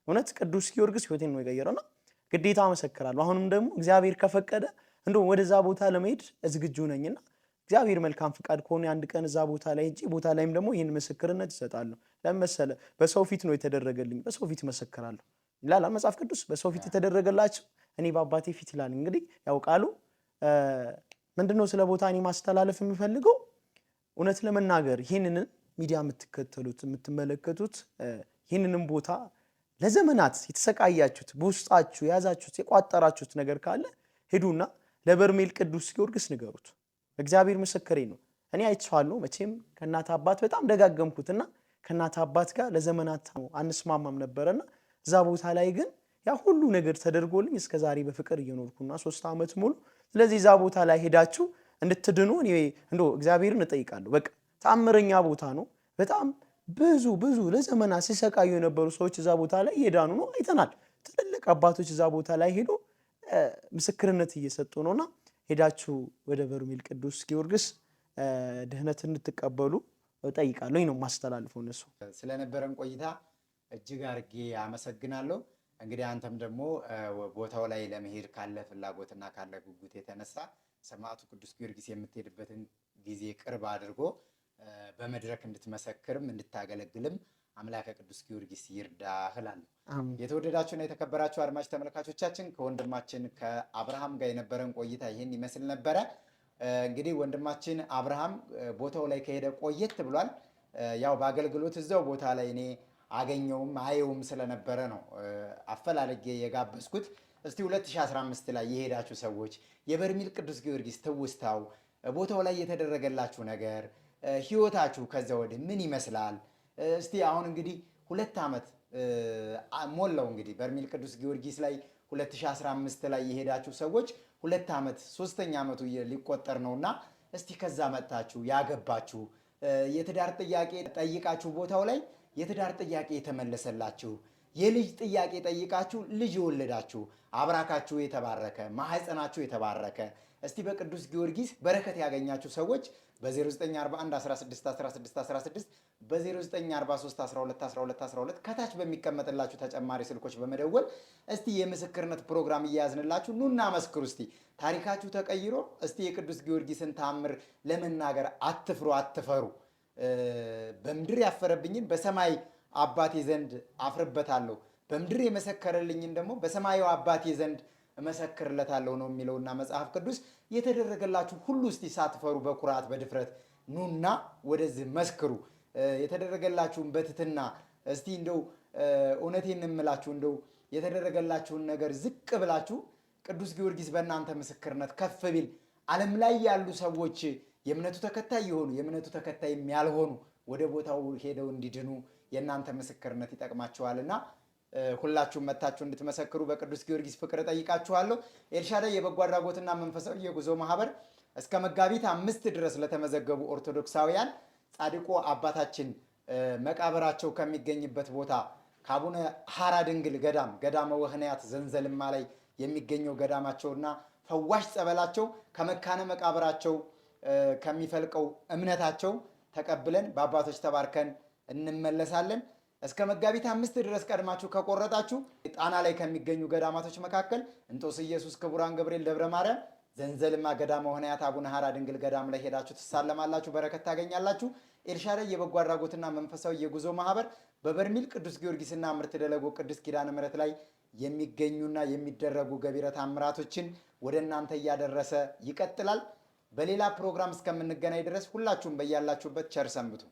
እውነት ቅዱስ ጊዮርጊስ ህይወቴን ነው የቀየረውና ግዴታ እመሰክራለሁ። አሁንም ደግሞ እግዚአብሔር ከፈቀደ እንደው ወደዛ ቦታ ለመሄድ ዝግጁ ነኝና እግዚአብሔር መልካም ፍቃድ ከሆነ አንድ ቀን እዛ ቦታ ላይ እንጂ ቦታ ላይም ደግሞ ይህን ምስክርነት ይሰጣለሁ። ለምን መሰለህ? በሰው ፊት ነው የተደረገልኝ፣ በሰው ፊት መሰክራለሁ ይላል መጽሐፍ ቅዱስ። በሰው ፊት የተደረገላችሁ እኔ በአባቴ ፊት ይላል። እንግዲህ ያው ቃሉ ምንድነው? ስለ ቦታ እኔ ማስተላለፍ የምፈልገው እውነት ለመናገር ይህንን ሚዲያ የምትከተሉት የምትመለከቱት ይህንንም ቦታ ለዘመናት የተሰቃያችሁት በውስጣችሁ የያዛችሁት የቋጠራችሁት ነገር ካለ ሄዱና ለበርሜል ቅዱስ ጊዮርጊስ ንገሩት። እግዚአብሔር ምስክሬ ነው። እኔ አይቼዋለሁ። መቼም ከእናት አባት በጣም ደጋገምኩትና ከእናት አባት ጋር ለዘመናት አንስማማም ነበረና እዛ ቦታ ላይ ግን ያ ሁሉ ነገር ተደርጎልኝ እስከ ዛሬ በፍቅር እየኖርኩና 3 ዓመት ሙሉ። ስለዚህ እዛ ቦታ ላይ ሄዳችሁ እንድትድኑ እኔ እንደው እግዚአብሔርን እጠይቃለሁ። በቃ ተአምረኛ ቦታ ነው። በጣም ብዙ ለዘመናት ሲሰቃዩ የነበሩ ሰዎች እዛ ቦታ ላይ እየዳኑ ነው አይተናል። ትልልቅ አባቶች እዛ ቦታ ላይ ሄዶ ምስክርነት እየሰጡ ነውና ሄዳችሁ ወደ በርሜል ቅዱስ ጊዮርጊስ ድህነትን እንድትቀበሉ እጠይቃለሁ። ይሄ ነው ማስተላልፈው። እነሱ ስለነበረን ቆይታ እጅግ አድርጌ አመሰግናለሁ። እንግዲህ አንተም ደግሞ ቦታው ላይ ለመሄድ ካለ ፍላጎትና ካለ ጉጉት የተነሳ ሰማዕቱ ቅዱስ ጊዮርጊስ የምትሄድበትን ጊዜ ቅርብ አድርጎ በመድረክ እንድትመሰክርም እንድታገለግልም አምላከ ቅዱስ ጊዮርጊስ ይርዳህ እላለሁ። የተወደዳችሁና የተከበራችሁ አድማጭ ተመልካቾቻችን ከወንድማችን ከአብርሃም ጋር የነበረን ቆይታ ይህን ይመስል ነበረ። እንግዲህ ወንድማችን አብርሃም ቦታው ላይ ከሄደ ቆየት ብሏል። ያው በአገልግሎት እዛው ቦታ ላይ እኔ አገኘውም አየውም ስለነበረ ነው አፈላልጌ የጋበዝኩት። እስቲ 2015 ላይ የሄዳችሁ ሰዎች የበርሜል ቅዱስ ጊዮርጊስ ትውስታው፣ ቦታው ላይ የተደረገላችሁ ነገር፣ ህይወታችሁ ከዛ ወዲህ ምን ይመስላል? እስቲ አሁን እንግዲህ 2 ዓመት ሞላው። እንግዲህ በርሜል ቅዱስ ጊዮርጊስ ላይ 2015 ላይ የሄዳችሁ ሰዎች 2 ዓመት 3ኛ ዓመቱ ሊቆጠር ነውና እስቲ ከዛ መጣችሁ ያገባችሁ የትዳር ጥያቄ ጠይቃችሁ ቦታው ላይ የትዳር ጥያቄ የተመለሰላችሁ የልጅ ጥያቄ ጠይቃችሁ ልጅ የወለዳችሁ አብራካችሁ የተባረከ ማህፀናችሁ የተባረከ እስቲ በቅዱስ ጊዮርጊስ በረከት ያገኛችሁ ሰዎች በ0941 16 16 16 በ0943 12 12 12 ከታች በሚቀመጥላችሁ ተጨማሪ ስልኮች በመደወል እስቲ የምስክርነት ፕሮግራም እያያዝንላችሁ ኑና መስክሩ። እስቲ ታሪካችሁ ተቀይሮ እስቲ የቅዱስ ጊዮርጊስን ታምር ለመናገር አትፍሩ፣ አትፈሩ። በምድር ያፈረብኝን በሰማይ አባቴ ዘንድ አፍርበታለሁ፣ በምድር የመሰከረልኝን ደግሞ በሰማዩ አባቴ ዘንድ እመሰክርለታለሁ ነው የሚለውና መጽሐፍ ቅዱስ የተደረገላችሁ ሁሉ እስቲ ሳትፈሩ በኩራት በድፍረት ኑና ወደዚህ መስክሩ። የተደረገላችሁን በትትና እስቲ እንደው እውነቴን እንምላችሁ እንደው የተደረገላችሁን ነገር ዝቅ ብላችሁ ቅዱስ ጊዮርጊስ በእናንተ ምስክርነት ከፍ ቢል ዓለም ላይ ያሉ ሰዎች የእምነቱ ተከታይ የሆኑ የእምነቱ ተከታይም ያልሆኑ ወደ ቦታው ሄደው እንዲድኑ የእናንተ ምስክርነት ይጠቅማችኋልና ሁላችሁም መታችሁ እንድትመሰክሩ በቅዱስ ጊዮርጊስ ፍቅር ጠይቃችኋለሁ። ኤልሻዳይ የበጎ አድራጎትና መንፈሳዊ የጉዞ ማህበር እስከ መጋቢት 5 ድረስ ለተመዘገቡ ኦርቶዶክሳውያን ጻድቁ አባታችን መቃብራቸው ከሚገኝበት ቦታ ከአቡነ ሐራ ድንግል ገዳመ ወህንያት ዘንዘልማ ላይ የሚገኘው ገዳማቸውና ፈዋሽ ጸበላቸው ከመካነ መቃብራቸው ከሚፈልቀው እምነታቸው ተቀብለን በአባቶች ተባርከን እንመለሳለን። እስከ መጋቢት 5 ድረስ ቀድማችሁ ከቆረጣችሁ ጣና ላይ ከሚገኙ ገዳማቶች መካከል እንጦስ ኢየሱስ፣ ክቡራን ገብርኤል፣ ደብረ ማርያም፣ ዘንዘልማ ገዳመ ወህንያት፣ አቡነ ሐራ ድንግል ገዳም ላይ ሄዳችሁ ትሳለማላችሁ፣ በረከት ታገኛላችሁ። ኤልሻዳይ የበጎ አድራጎትና መንፈሳዊ የጉዞ ማህበር በበርሜል ቅዱስ ጊዮርጊስና ምርት ደለጎ ቅድስት ኪዳነ ምሕረት ላይ የሚገኙና የሚደረጉ ገቢረ ተአምራቶችን ወደ እናንተ እያደረሰ ይቀጥላል። በሌላ ፕሮግራም እስከምንገናኝ ድረስ ሁላችሁም በያላችሁበት ቸር ሰንብቱ።